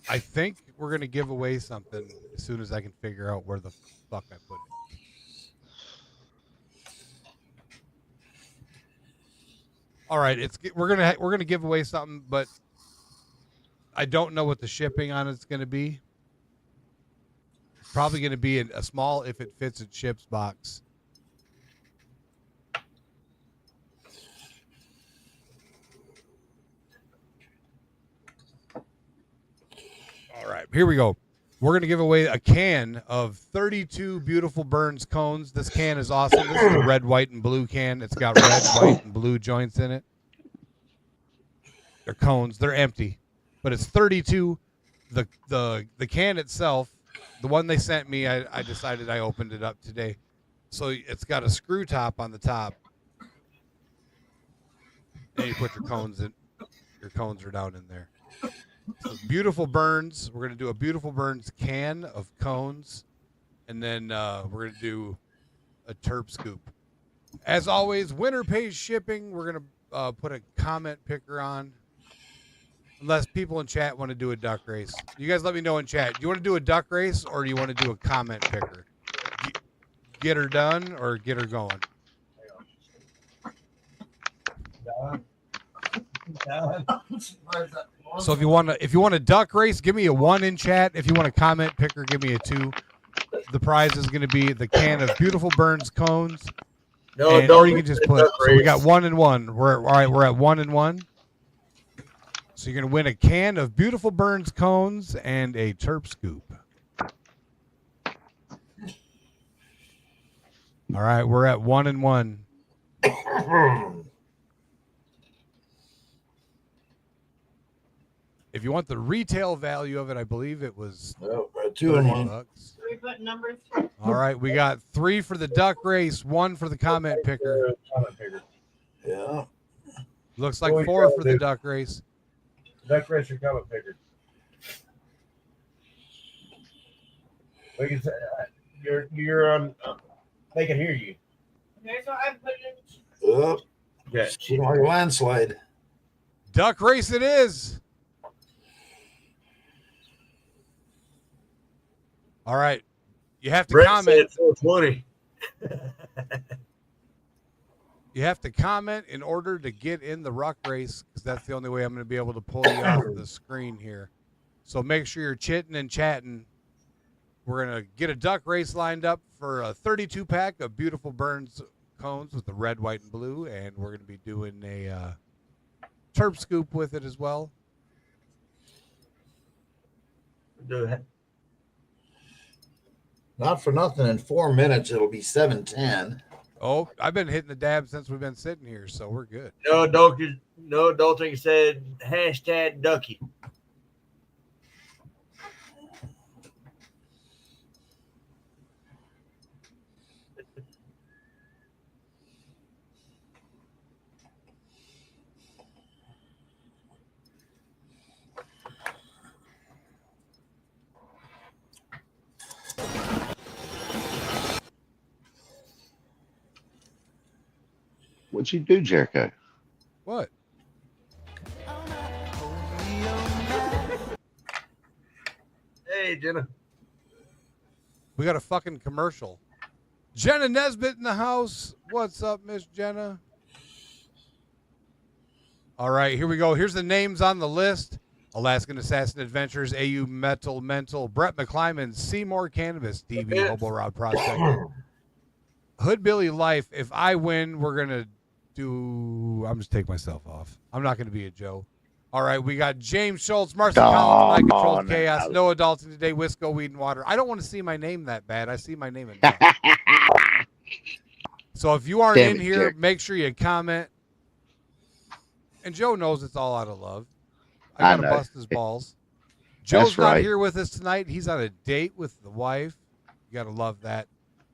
I think we're going to give away something as soon as I can figure out where the fuck I put it. All right, we're gonna give away something, but I don't know what the shipping on it's going to be. It's probably going to be a small, if it fits, it ships box. All right, here we go. We're going to give away a can of 32 beautiful Burns cones. This can is awesome. This is a red, white, and blue can. It's got red, white, and blue joints in it. They're cones. They're empty, but it's 32. The can itself, the one they sent me, I decided I opened it up today. So it's got a screw top on the top, and you put your cones in. Your cones are down in there. So beautiful Burns. We're going to do a beautiful Burns can of cones, and then we're going to do a terp scoop. As always, winner pays shipping. We're going to put a comment picker on, unless people in chat want to do a duck race. You guys let me know in chat. Do you want to do a duck race, or do you want to do a comment picker? Get her done or get her going? So if you want a duck race, give me a 1 in chat. If you want a comment picker, give me a 2. The prize is going to be the can of beautiful Burns cones. Or you can just put. So we got 1 and 1. We're at 1 and 1. So you're going to win a can of beautiful Burns cones and a terp scoop. All right, we're at 1 and 1. If you want the retail value of it, I believe it was 2 and 1. So we put numbers. All right, we got 3 for the duck race, 1 for the comment picker. Yeah. Looks like 4 for the duck race. Duck race or comment picker? We can say, you're on. They can hear you. Okay, so I put in. Up. Yeah. She don't like a landslide. Duck race it is. All right. You have to Brett comment. said 420. You have to comment in order to get in the ruck race, because that's the only way I'm going to be able to pull you off the screen here. So make sure you're chitting and chatting. We're going to get a duck race lined up for a 32-pack of beautiful Burns cones with the red, white, and blue, and we're going to be doing a terp scoop with it as well. Do that. Not for nothing. In 4 minutes, it'll be 7:10. Oh, I've been hitting the dab since we've been sitting here, so we're good. No, don't think said hashtag Ducky. What'd you do, Jericho? What? Hey, Jenna. We got a fucking commercial. Jenna Nesbitt in the house. What's up, Miss Jenna? All right, here we go. Here's the names on the list. Alaskan Assassin Adventures, 𝕬𝕚𝕚𝕚𝕝𝕚, Brett McClyman, Seymour Cannabis, DB, Hobo Rod Prospecting. HoodBilly Life. If I win, we're going to do... I'm just taking myself off. I'm not going to be a Joe. All right, we got James Schultz, Marcy Collins, I Controlled Chaos, Noah Dalton today, Wisco, Weed and Water. I don't want to see my name that bad. I see my name enough. So if you aren't in here, make sure you comment. And Joe knows it's all out of love. I got to bust his balls. Joe's not here with us tonight. He's on a date with the wife. You got to love that.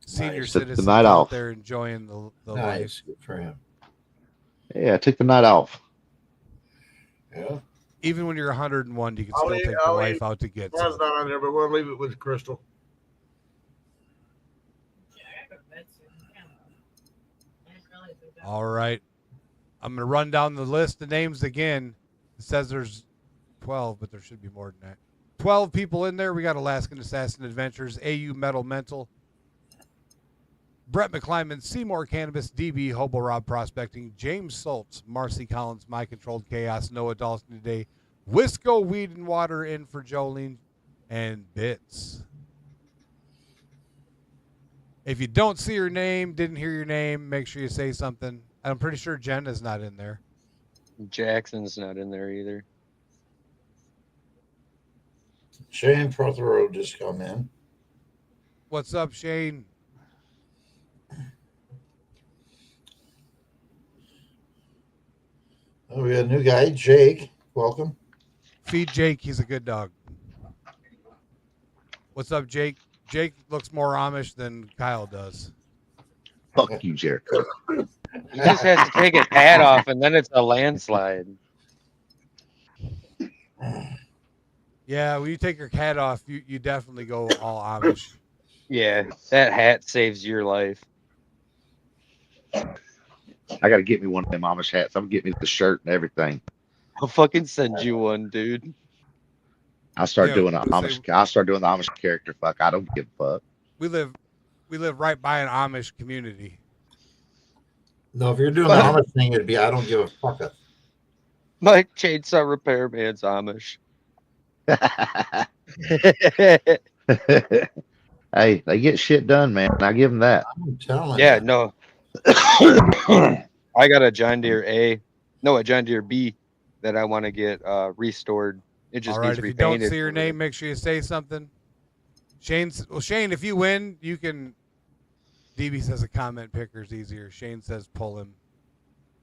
Senior citizens night out off. there enjoying the Nice. life. Good for him. Yeah, I took the night off. Yeah. Even when you're 101, you can still take the wife out to get That's some. not on there, but we'll leave it with Crystal. All right. I'm going to run down the list of names again. It says there's 12, but there should be more than that. 12 people in there. We got Alaskan Assassin Adventures, 𝕬𝕚𝕚𝕚𝕚𝕚, Brett McClyman, Seymour Cannabis, DB, Hobo Rob Prospecting, James Schultz, Marcy Collins, My Controlled Chaos, Noah Dalton today, Wisco Weed and Water in for Jolene, and Bits. If you don't see your name, didn't hear your name, make sure you say something. I'm pretty sure Jen is not in there. Jackson's not in there either. Shane Prothero just come in. What's up, Shane? Oh, we got a new guy, Jake. Welcome. Feed Jake. He's a good dog. What's up, Jake? Jake looks more Amish than Kyle does. Fuck you, Jericho. He just has to take his hat off, and then it's a landslide. Yeah, when you take your hat off, you definitely go all Amish. Yeah, that hat saves your life. I got to get me one of them Amish hats. I'm getting me the shirt and everything. I'll fucking send you one, dude. I start doing the Amish character. Fuck, I don't give a fuck. We live right by an Amish community. No, if you're doing the Amish thing, it'd be I don't give a fuck. My chainsaw repairman's Amish. Hey, they get shit done, man. I give them that. I'm telling Yeah, you. no. I got a John Deere a John Deere B that I want to get restored. It just All right, needs if you repainted. don't see your name, make sure you say something. Shane, if you win, you can. DB says a comment picker's easier. Shane says pull him.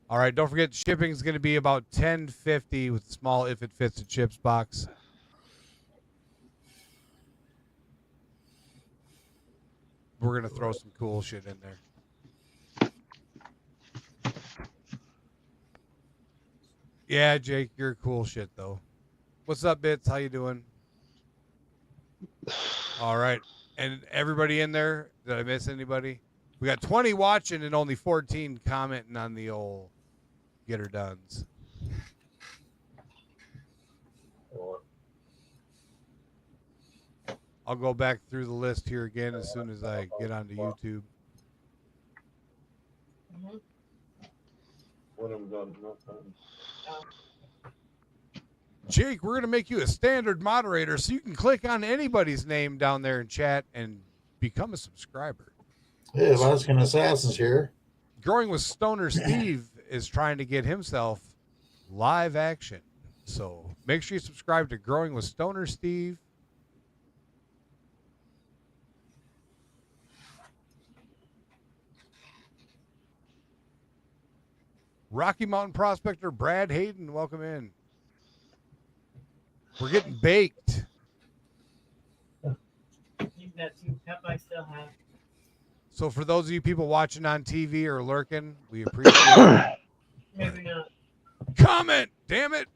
All right, don't forget shipping is going to be about $10.50 with small if it fits a chips box. We're going to throw some cool shit in there. Yeah, Jake, you're cool shit though. What's up, Bits? How you doing? All right. And everybody in there, did I miss anybody? We got 20 watching and only 14 commenting on the old Get Her Dones. I'll go back through the list here again as soon as I get onto YouTube. Jake, we're going to make you a standard moderator so you can click on anybody's name down there in chat and become a subscriber. Hey, Alaskan Assassin's here. Growing with Stoner Steve is trying to get himself live action. So make sure you subscribe to Growing with Stoner Steve. Rocky Mountain Prospector Brad Hayden, welcome in. We're getting baked. You've got 2 cup I still have. So for those of you people watching on TV or lurking, we appreciate it. Maybe not. Comment, damn it.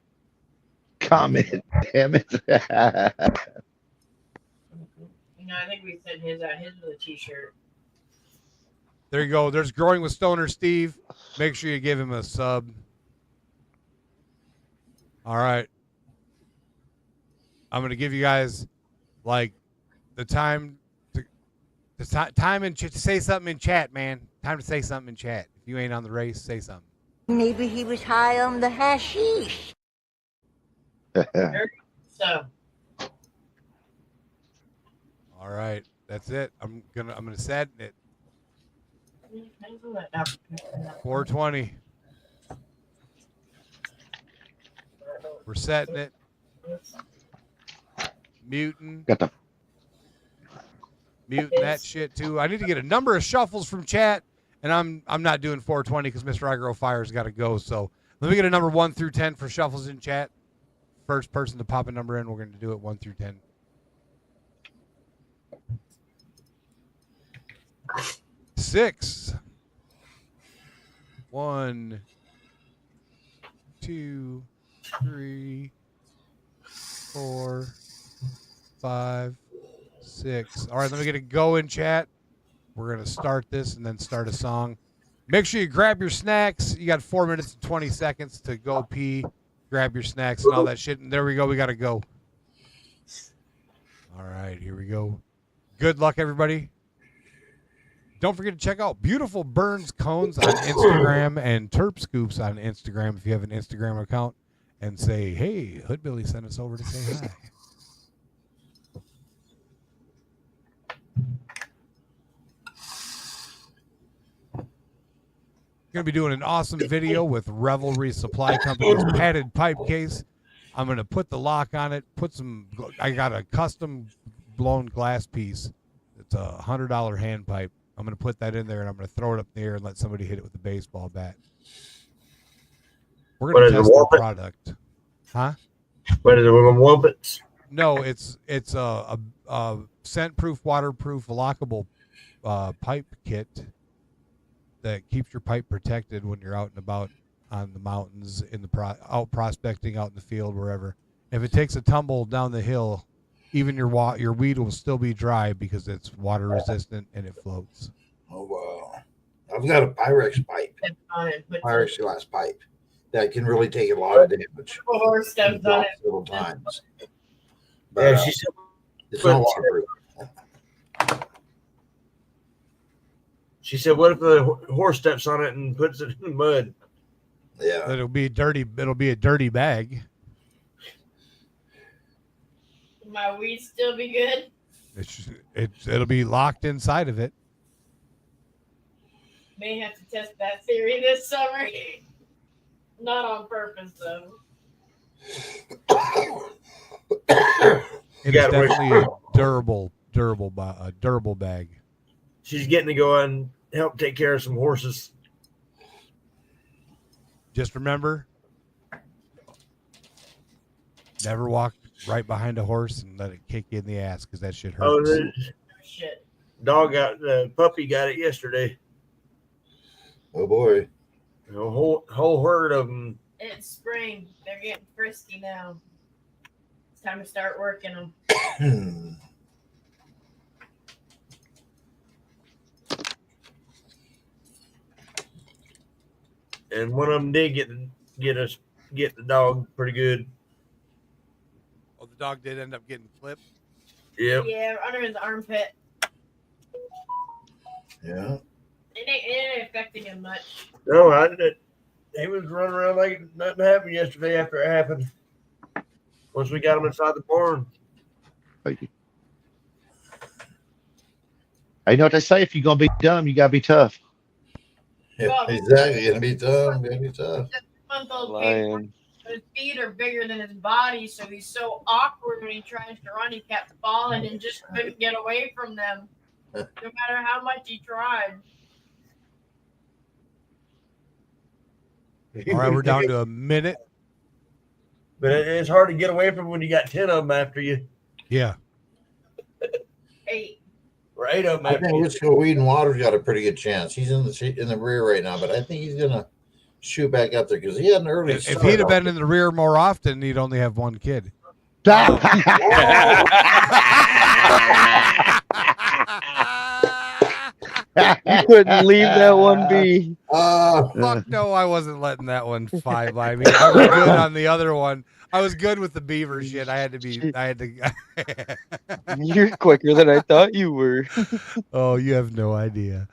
Comment, damn it. I think we sent his out. His was a t-shirt. There you go. There's Growing with Stoner Steve. Make sure you give him a sub. All right. I'm going to give you guys like the time to say something in chat, man. Time to say something in chat. If you ain't on the race, say something. Maybe he was high on the hashish. So. All right. That's it. I'm gonna set it. 420. We're setting it. Muting that shit too. I need to get a number of shuffles from chat, and I'm not doing 420 because Mr. Igro Fire's got to go. So let me get a number 1 through 10 for shuffles in chat. First person to pop a number in, we're going to do it 1 through 10. 6. 1, 2, 3, 4, 5, 6. All right, let me get a go in chat. We're going to start this and then start a song. Make sure you grab your snacks. You got 4 minutes and 20 seconds to go pee, grab your snacks and all that shit. And there we go. We got to go. All right, here we go. Good luck, everybody. Don't forget to check out Beautiful Burns Cones on Instagram and Terp Scoops on Instagram if you have an Instagram account. and say, hey, HoodBilly sent us over to say hi. Going to be doing an awesome video with Revelry Supply Company's padded pipe case. I'm going to put the lock on it, I got a custom blown glass piece. It's a $100 hand pipe. I'm going to put that in there, and I'm going to throw it up in the air and let somebody hit it with a baseball bat. We're going to test the product. Huh? What is it, with Wumpets? No, it's a scent-proof, waterproof, lockable pipe kit that keeps your pipe protected when you're out and about on the mountains, out prospecting, out in the field, wherever. If it takes a tumble down the hill, even your weed will still be dry because it's water resistant and it floats. Oh wow! I've got a Pyrex pipe, Pyrex glass pipe that can really take a lot of damage. Horse steps on it several times. But, Yeah, she said it's not waterproof. She said, "What if the horse steps on it and puts it in the mud?" Yeah, It'll be dirty. It'll be a dirty bag. My weed still be good? It'll be locked inside of it. May have to test that theory this summer. Not on purpose, though. It is definitely a durable bag. She's getting to go and help take care of some horses. Just remember, never walk right behind a horse and let it kick you in the ass because that shit hurts. Oh, the Shit. the puppy got it yesterday. oh boy. A whole herd of them. It's spring. They're getting frisky now. It's time to start working them. And one of them did get the dog pretty good. Oh, the dog did end up getting clipped. Yep. Yeah, under his armpit. Yeah. It ain't affecting him much. No, I didn't. He was running around like nothing happened yesterday after it happened. Once we got him inside the barn. Thank you. Hey, you know what they say? If you're gonna be dumb, you gotta be tough. Yeah, exactly. Gonna be tough. Gonna be tough. Month-old kid, his feet are bigger than his body, so he's so awkward when he tries to run. He kept falling and just couldn't get away from them, no matter how much he tried. All right, we're down to a minute. But it's hard to get away from when you got 10 of them after you. Yeah. 8. Or 8 of them I after think you. Wisco Weed and Water's got a pretty good chance. He's in the rear right now, but I think he's gonna shoot back up there because he had an early If start. he'd have been in the rear more often, he'd only have one kid. You couldn't leave that one be. Fuck no, I wasn't letting that one fly by me. I was good on the other one. I was good with the beaver shit. I had to. You're quicker than I thought you were. Oh, you have no idea.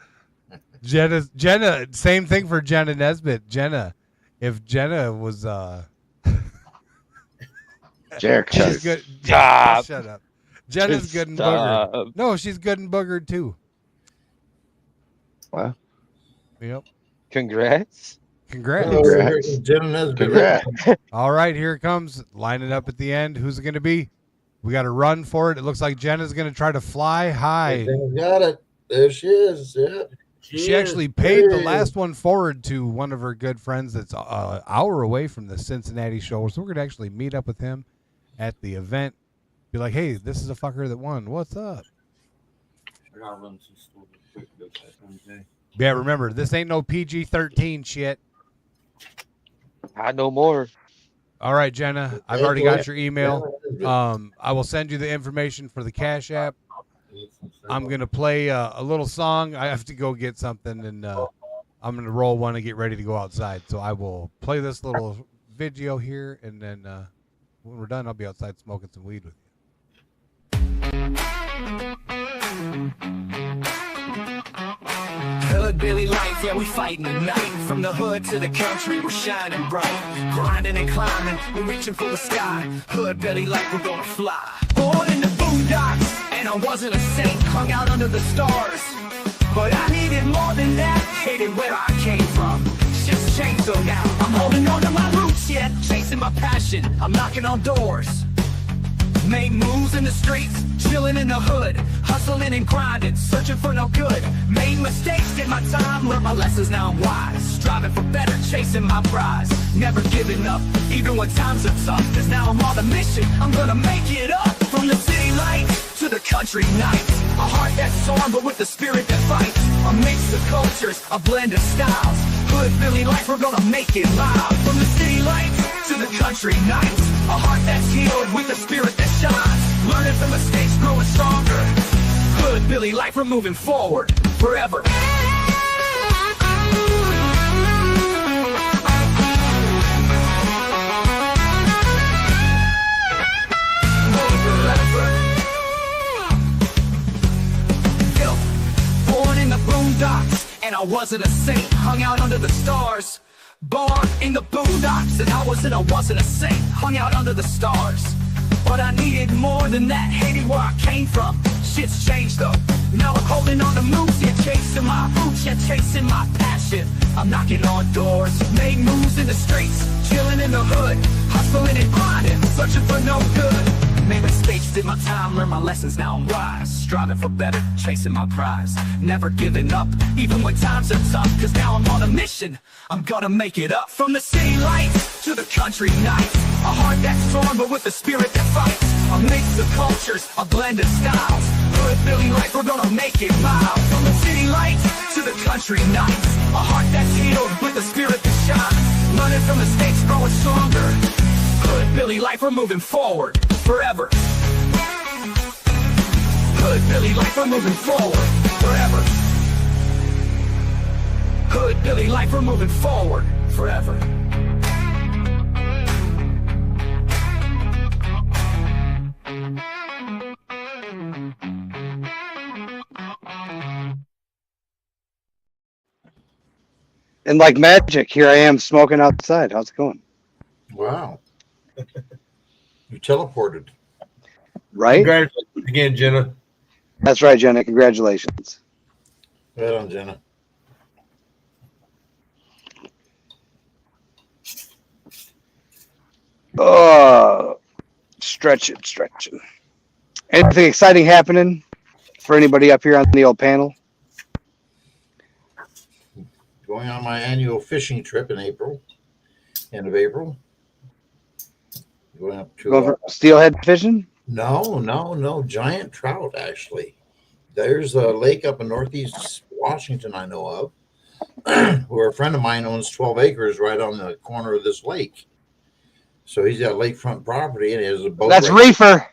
Jenna, same thing for Jenna Nesbitt. Jenna, if Jenna was Jericho. she's good. Stop. Shut up. Jenna's Just good and stop. boogered. No, she's good and boogered too. Wow. Yep. Congrats. Congrats. Congrats. Congrats. All right, here it comes. Lining up at the end. Who's it going to be? We got to run for it. It looks like Jenna's going to try to fly high. Got it. There she is. Yeah. She actually paid the last one forward to one of her good friends that's an hour away from the Cincinnati show. So we're going to actually meet up with him at the event. Be like, hey, this is a fucker that won. What's up? I gotta run some stupid quick real fast, okay? Yeah, remember, this ain't no PG-13 shit. I know more. All right, Jenna, I've already got your email. I will send you the information for the Cash App. I'm going to play a little song. I have to go get something, and I'm going to roll one and get ready to go outside. So I will play this little video here, and then when we're done, I'll be outside smoking some weed with you. HoodBilly Life, yeah, we fighting the night. From the hood to the country, we're shining bright. Grinding and climbing, we're reaching for the sky. HoodBilly Life, we're gonna fly. Born in the boondocks, and I wasn't a saint. Hung out under the stars, but I needed more than that. Hated where I came from, shit's changed so now I'm holding on to my roots, yet chasing my passion. I'm knocking on doors, make moves in the streets, chilling in the hood, hustling and grinding, searching for no good. Made mistakes, did my time, learned my lessons, now I'm wise. Striving for better, chasing my prize. Never giving up, even when times are tough. Cause now I'm on a mission, I'm gonna make it up. From the city lights to the country nights. A heart that's torn, but with a spirit that fights. A mix of cultures, a blend of styles. HoodBilly Life, we're gonna make it loud. From the city lights to the country nights. A heart that's healed with a spirit that shines. Learning from mistakes, growing stronger. HoodBilly Life, we're moving forward forever. Born in the boondocks, and I wasn't a saint. Hung out under the stars. Born in the boondocks, and I wasn't a saint. Hung out under the stars, but I needed more than that. Hated where I came from, shit's changed though. Now I'm holding on to moves, yeah, chasing my roots, yeah, chasing my passion. I'm knocking on doors, make moves in the streets, chilling in the hood, hustling and grinding, searching for no good. Made mistakes, did my time, learned my lessons, now I'm wise. Striving for better, chasing my prize. Never giving up, even when times are tough. Cause now I'm on a mission, I'm gonna make it up. From the city lights to the country nights. A heart that's torn, but with a spirit that fights. A mix of cultures, a blend of styles. HoodBilly Life, we're gonna make it loud. From the city lights to the country nights. A heart that's healed with a spirit that shines. Learning from mistakes, growing stronger. HoodBilly Life, we're moving forward forever. HoodBilly Life, we're moving forward forever. HoodBilly Life, we're moving forward forever. And like magic, here I am smoking outside. How's it going? Wow. You teleported. Right? Congratulations again, Jenna. That's right, Jenna. Congratulations. Right on, Jenna. Oh, stretching. Anything exciting happening for anybody up here on the old panel? Going on my annual fishing trip in April, end of April. Going up to Going for steelhead fishing? No, giant trout actually. There's a lake up in northeast Washington I know of, where a friend of mine owns 12 acres right on the corner of this lake. So he's got lakefront property and he has a boat. That's reefer.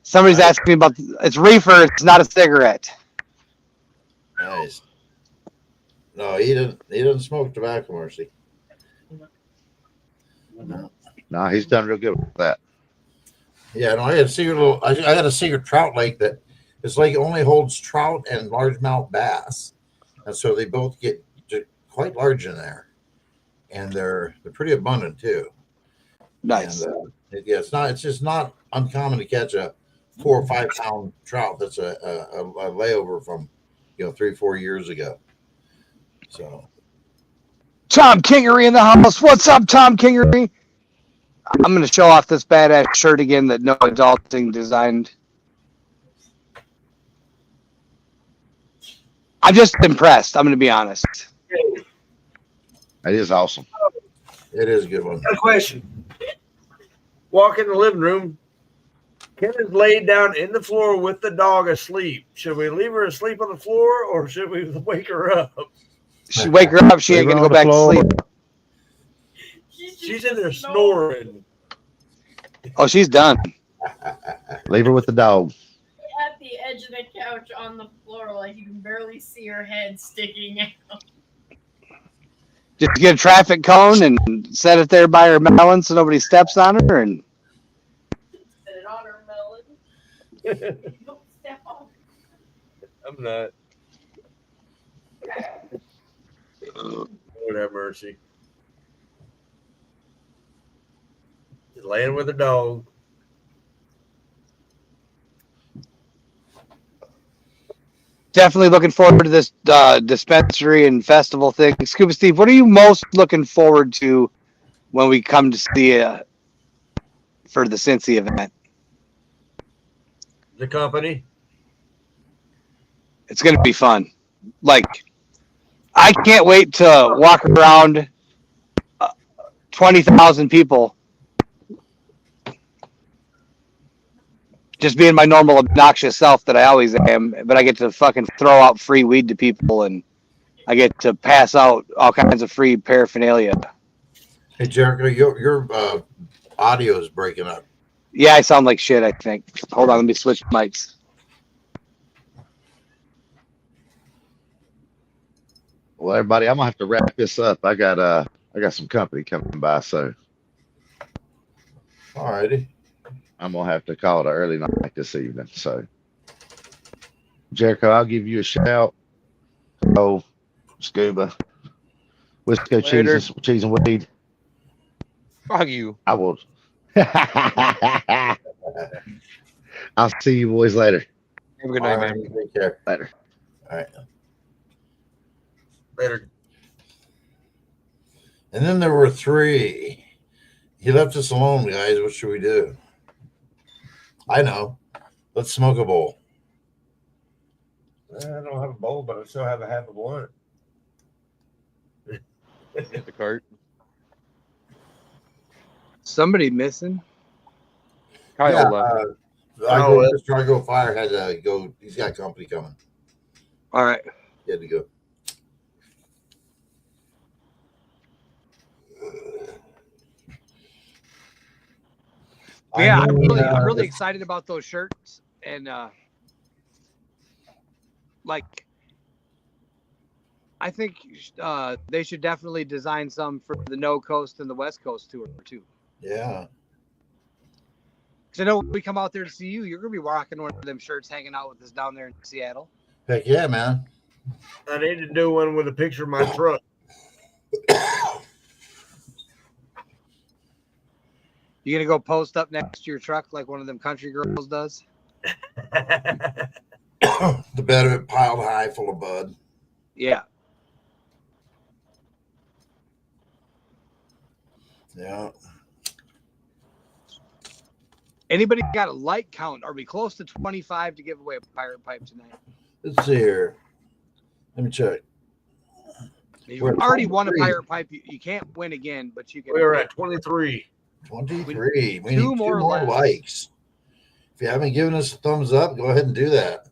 Somebody's asking me about it's reefer. It's not a cigarette. Nice. No, he doesn't smoke tobacco, Mercy. No, he's done real good with that. Yeah, no, I got a secret trout lake that this lake only holds trout and largemouth bass, and so they both get quite large in there, and they're pretty abundant too. Nice. And, it's just not uncommon to catch a 4 or 5 pound trout that's a layover from 3-4 years ago. So Tom Kingery in the house. What's up, Tom Kingery? I'm going to show off this badass shirt again that No Adulting designed. I'm just impressed. I'm going to be honest. That is awesome. It is a good one. Got a question. Walk in the living room. Ken is laid down in the floor with the dog asleep. Should we leave her asleep on the floor or should we wake her up? She wake her up. She ain't going to go back to sleep. She's in there snoring. Oh, she's done. Leave her with the dog. At the edge of the couch on the floor, like you can barely see her head sticking out. Just get a traffic cone and set it there by her melon so nobody steps on her. And Set it on her melon. Don't step on her. I'm not. Lord have mercy. He's laying with a dog. Definitely looking forward to this dispensary and festival thing. Scuba Steve, what are you most looking forward to when we come to see you for the Cincy event? The company. It's going to be fun. Like, I can't wait to walk around 20,000 people just being my normal obnoxious self that I always am, but I get to fucking throw out free weed to people and I get to pass out all kinds of free paraphernalia. Hey, Jericho, your audio is breaking up. Yeah, I sound like shit, I think. Hold on, let me switch mics. Well, everybody, I'm gonna have to wrap this up. I got some company coming by, so Alrighty. I'm gonna have to call it an early night this evening. So, Jericho, I'll give you a shout. Oh, Scuba, Wisco cheese and weed. Fuck you. I will. I'll see you boys later. Have a good night, man. Take care. Later. All right. Later. And then there were 3. He left us alone, guys. What should we do? I know. Let's smoke a bowl. I don't have a bowl, but I still have a half a blunt. Hit the cart. Somebody missing? Kyle left. This Trigo Fire had to go. He's got company coming. All right. He had to go. Yeah, I'm really excited about those shirts, and like, I think they should definitely design some for the No Coast and the West Coast tour too. Yeah. Because I know when we come out there to see you, you're gonna be rocking one of them shirts, hanging out with us down there in Seattle. Heck yeah, man. I need to do one with a picture of my truck. You gonna go post up next to your truck like one of them country girls does? The bed of it piled high, full of bud. Yeah. Yeah. Anybody got a light count? Are we close to 25 to give away a pirate pipe tonight? Let's see here. Let me check. You've already won a pirate pipe. You can't win again, but you can. We're at 23. 23. We need Two 2 more more left. likes. If you haven't given us a thumbs up, go ahead and do that.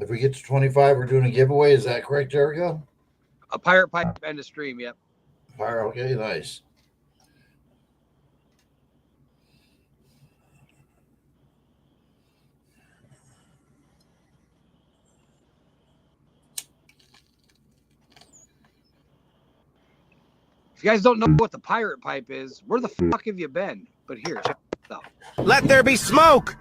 If we get to 25, we're doing a giveaway. Is that correct, Jericho? A pirate pipe and a stream, yep. Fire. Okay, nice. If you guys don't know what the pirate pipe is, where the fuck have you been? But here, check this out. Let there be smoke!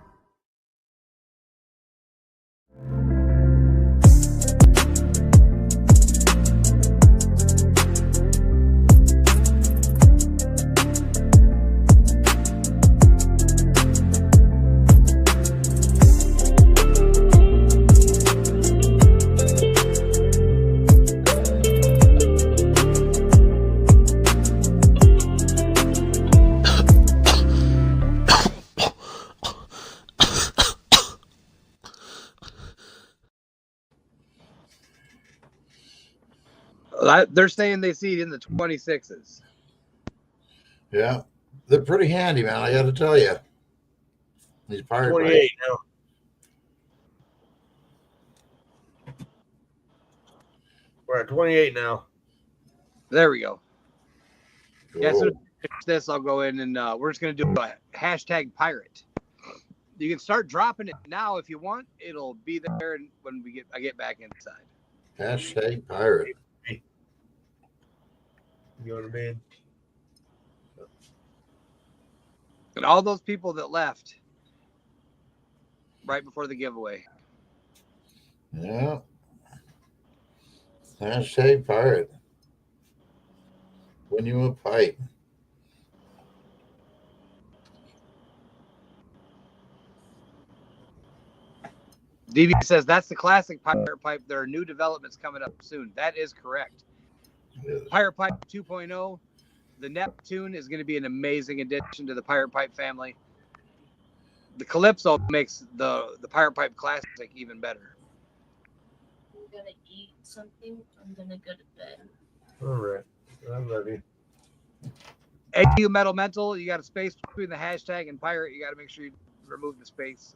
They're saying they see it in the 26s. Yeah. They're pretty handy, man. I got to tell you. These pirate 28 now. We're at 28 now. There we go. Cool. Yeah, so this, I'll go in and we're just going to do a hashtag pirate. You can start dropping it now if you want. It'll be there when I get back inside. Hashtag pirate. You know what I mean? And all those people that left right before the giveaway. Yeah. Hashtag pirate. Win you a pipe. DB says that's the classic pirate pipe. There are new developments coming up soon. That is correct. Yes. Pirate Pipe 2.0. The Neptune is going to be an amazing addition to the Pirate Pipe family. The Calypso makes the Pirate Pipe Classic even better. I'm gonna eat something. I'm gonna go to bed. All right. I'm ready. ℍ𝕠𝕚𝕝𝕝𝕪, you got a space between the hashtag and pirate. You got to make sure you remove the space.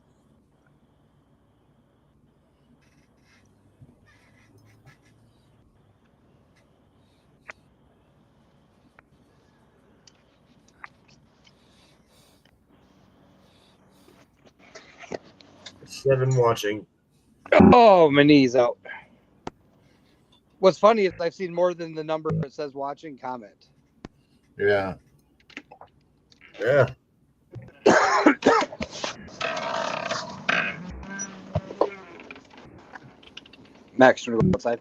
Seven watching. Oh, my knee's out. What's funny is I've seen more than the number that says watching comment. Yeah. Yeah. Max, you want to go outside?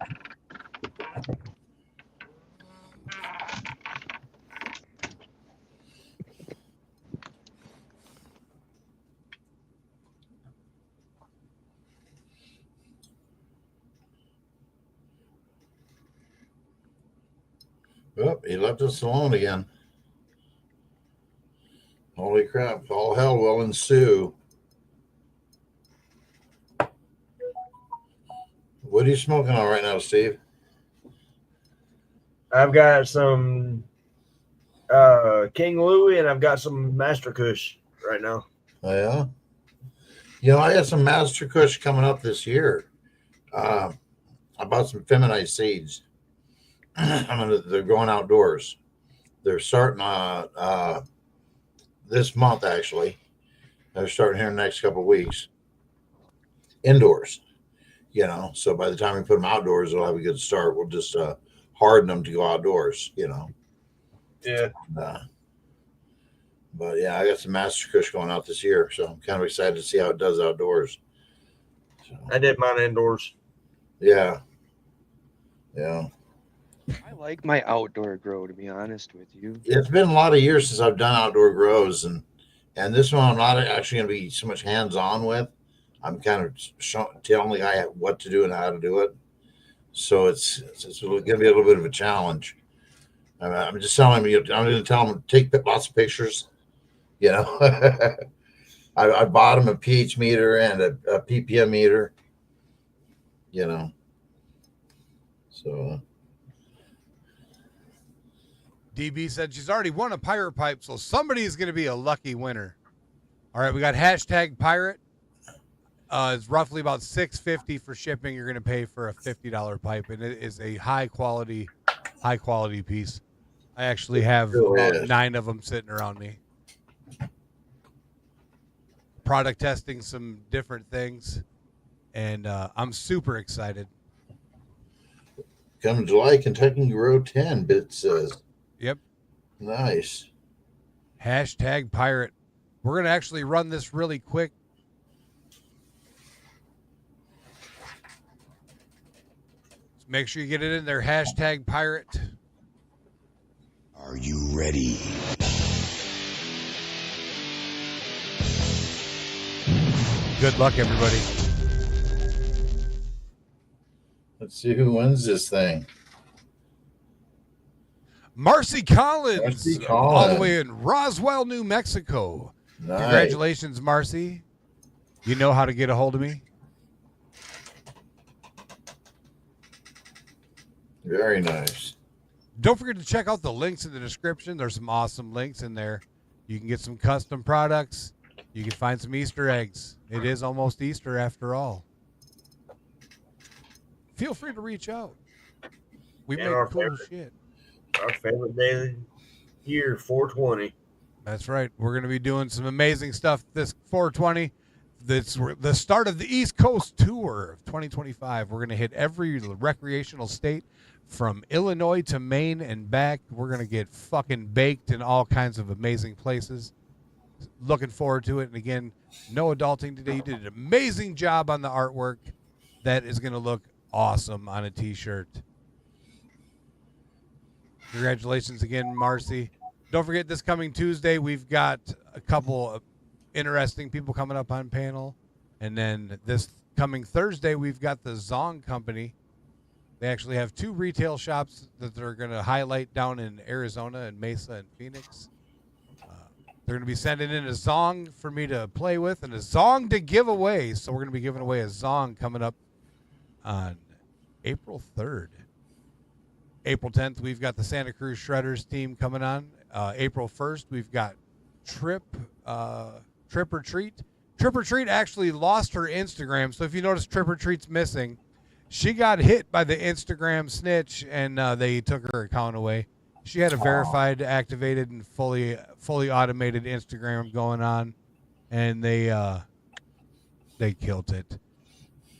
Oh, he left us alone again. Holy crap. All hell will ensue. What are you smoking on right now, Steve? I've got some King Louis and I've got some Master Kush right now. Oh, yeah? You know, I got some Master Kush coming up this year. I bought some feminized seeds. They're going outdoors. They're starting this month, actually. They're starting here in the next couple of weeks. Indoors, you know. So by the time we put them outdoors, they'll have a good start. We'll just harden them to go outdoors, you know. Yeah. But yeah, I got some Master Kush going out this year, so I'm kind of excited to see how it does outdoors. So, I did mine indoors. yeah. Yeah. I like my outdoor grow, to be honest with you. It's been a lot of years since I've done outdoor grows, and this one I'm not actually going to be so much hands-on with. I'm kind of telling the guy what to do and how to do it. So it's going to be a little bit of a challenge. I'm just telling him, I'm going to tell him to take lots of pictures. You know, I bought him a pH meter and a ppm meter. You know, so. DB said she's already won a pirate pipe, so somebody is going to be a lucky winner. All right, we got hashtag pirate. It's roughly about $6.50 for shipping. You're going to pay for a $50 pipe, and it is a high quality piece. I actually have about 9 of them sitting around me. Product testing some different things, and I'm super excited. Come July, Kentucky Grow 10, Bit says. Yep. Nice. Hashtag pirate. We're going to actually run this really quick. So make sure you get it in there. Hashtag pirate. Are you ready? Good luck, everybody. Let's see who wins this thing. Marcy Collins, Marcy all Collins. the way in Roswell, New Mexico. Nice. Congratulations, Marcy. You know how to get a hold of me. Very nice. Don't forget to check out the links in the description. There's some awesome links in there. You can get some custom products. You can find some Easter eggs. It is almost Easter after all. Feel free to reach out. We And make our cool favorite. shit. Our favorite day of the year, 420. That's right. We're going to be doing some amazing stuff this 420. That's the start of the East Coast tour of 2025. We're going to hit every recreational state from Illinois to Maine and back. We're going to get fucking baked in all kinds of amazing places. looking forward to it. And again, no adulting today. You did an amazing job on the artwork. That is going to look awesome on a t-shirt. Congratulations again, Marcy. Don't forget, this coming Tuesday, we've got a couple of interesting people coming up on panel. And then this coming Thursday, we've got the Zong Company. They actually have 2 retail shops that they're going to highlight down in Arizona and Mesa and Phoenix. They're going to be sending in a Zong for me to play with and a Zong to give away. So we're going to be giving away a Zong coming up on April 3rd. April 10th, we've got the Santa Cruz Shredders team coming on. April 1st, we've got Trip or Treat. Trip or Treat actually lost her Instagram. So if you notice Trip or Treat's missing, she got hit by the Instagram snitch and they took her account away. She had a verified, activated, and fully automated Instagram going on, and they killed it.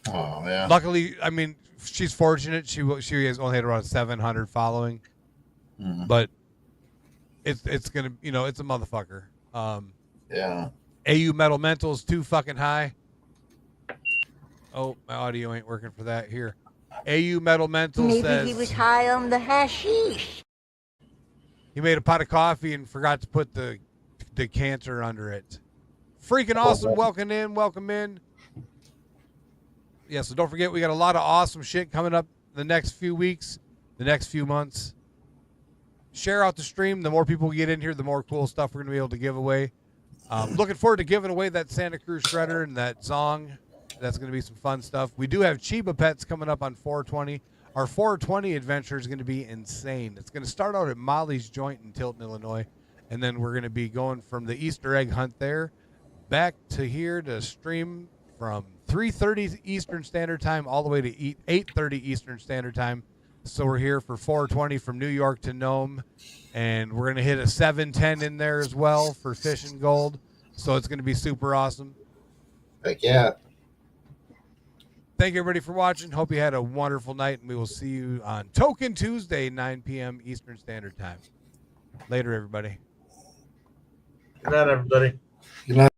Oh yeah. Luckily, I mean, she's fortunate. She has only had around 700 following, but it's gonna, it's a motherfucker. Yeah. ℍ𝕠𝕚𝕝𝕝𝕝 is too fucking high. Oh, my audio ain't working for that. Here, ℍ𝕠𝕚𝕝𝕝𝕝 says Maybe he was high on the hashish. he made a pot of coffee and forgot to put the decanter under it. Freaking awesome. Welcome in. Yeah, so don't forget, we got a lot of awesome shit coming up the next few weeks, the next few months. Share out the stream. The more people we get in here, the more cool stuff we're going to be able to give away. Looking forward to giving away that Santa Cruz Shredder and that Zong. That's going to be some fun stuff. We do have Chiba Pets coming up on 420. Our 420 adventure is going to be insane. It's going to start out at Molly's Joint in Tilton, Illinois, and then we're going to be going from the Easter egg hunt there back to here to stream from 3:30 Eastern Standard Time all the way to 8:30 Eastern Standard Time. So we're here for 420 from New York to Nome, and we're going to hit a 710 in there as well for Fish and Gold. So it's going to be super awesome. Heck yeah. Thank you, everybody, for watching. Hope you had a wonderful night, and we will see you on Token Tuesday, 9 p.m. Eastern Standard Time. Later, everybody. Good night, everybody. Good night.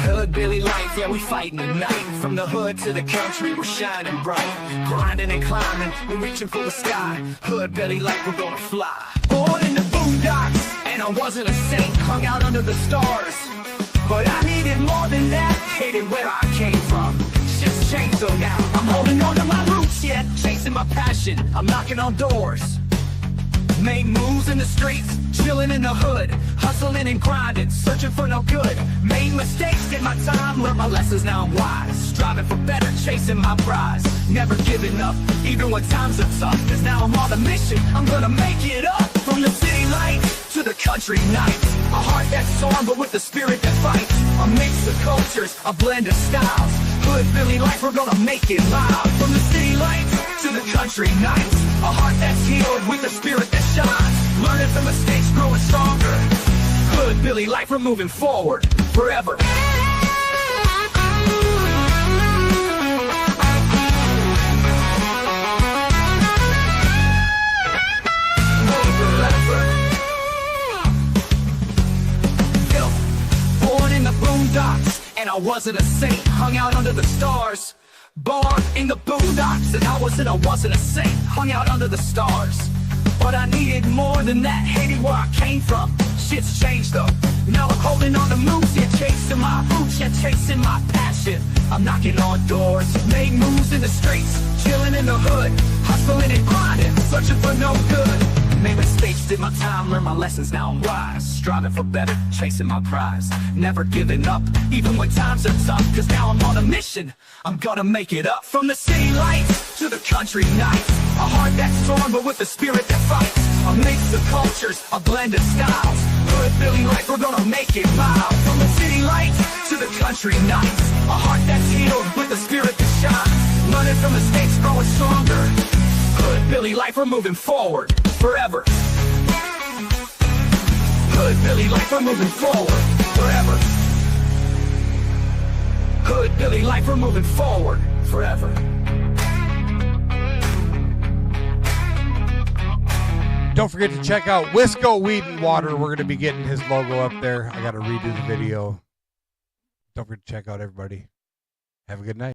HoodBilly Life, yeah, we fighting tonight. From the hood to the country, we're shining bright. Grinding and climbing, we're reaching for the sky. HoodBilly Life, we're gonna fly. Born in the boondocks, and I wasn't a saint. Hung out under the stars, but I needed more than that. Hated where I came from, just changed though now. I'm holding on to my roots, yet chasing my passion. I'm knocking on doors, made moves in the streets, chilling in the hood, hustling and grinding, searching for no good. Made mistakes, did my time, learned my lessons, now I'm wise. Striving for better, chasing my prize, never giving up, even when times are tough. Cause now I'm on a mission, I'm gonna make it up. From the city lights to the country nights, a heart that's torn but with a spirit that fights. A mix of cultures, a blend of styles. HoodBilly Life, we're gonna make it loud. From the city lights to the country nights, a heart that's healed with a spirit that shines. Learning from mistakes, growing stronger. HoodBilly Life, we're moving forward forever. Born in the boondocks, and I wasn't a saint. Hung out under the stars. Born in the boondocks, and I wasn't a saint. Hung out under the stars, but I needed more than that. Hated where I came from, shit's changed though. Now I'm holding on to moves, yet chasing my roots, yet chasing my passion. I'm knocking on doors, made moves in the streets, chilling in the hood, hustling and grinding, searching for no good. Made mistakes, did my time, learned my lessons, now I'm wise. Striving for better, chasing my prize, never giving up, even when times are tough. Cause now I'm on a mission, I'm gonna make it up. From the city lights to the country nights, a heart that's torn but with a spirit that fights. A mix of cultures, a blend of styles. HoodBilly Life, we're gonna make it loud. From the city lights to the country nights, a heart that's healed with a spirit that shines. Learning from mistakes, growing stronger. HoodBilly Life, we're moving forward forever. HoodBilly Life, we're moving forward forever. HoodBilly Life, we're moving forward forever. Don't forget to check out Wisco Weed and Water. We're going to be getting his logo up there. I got to redo the video. Don't forget to check out everybody. Have a good night.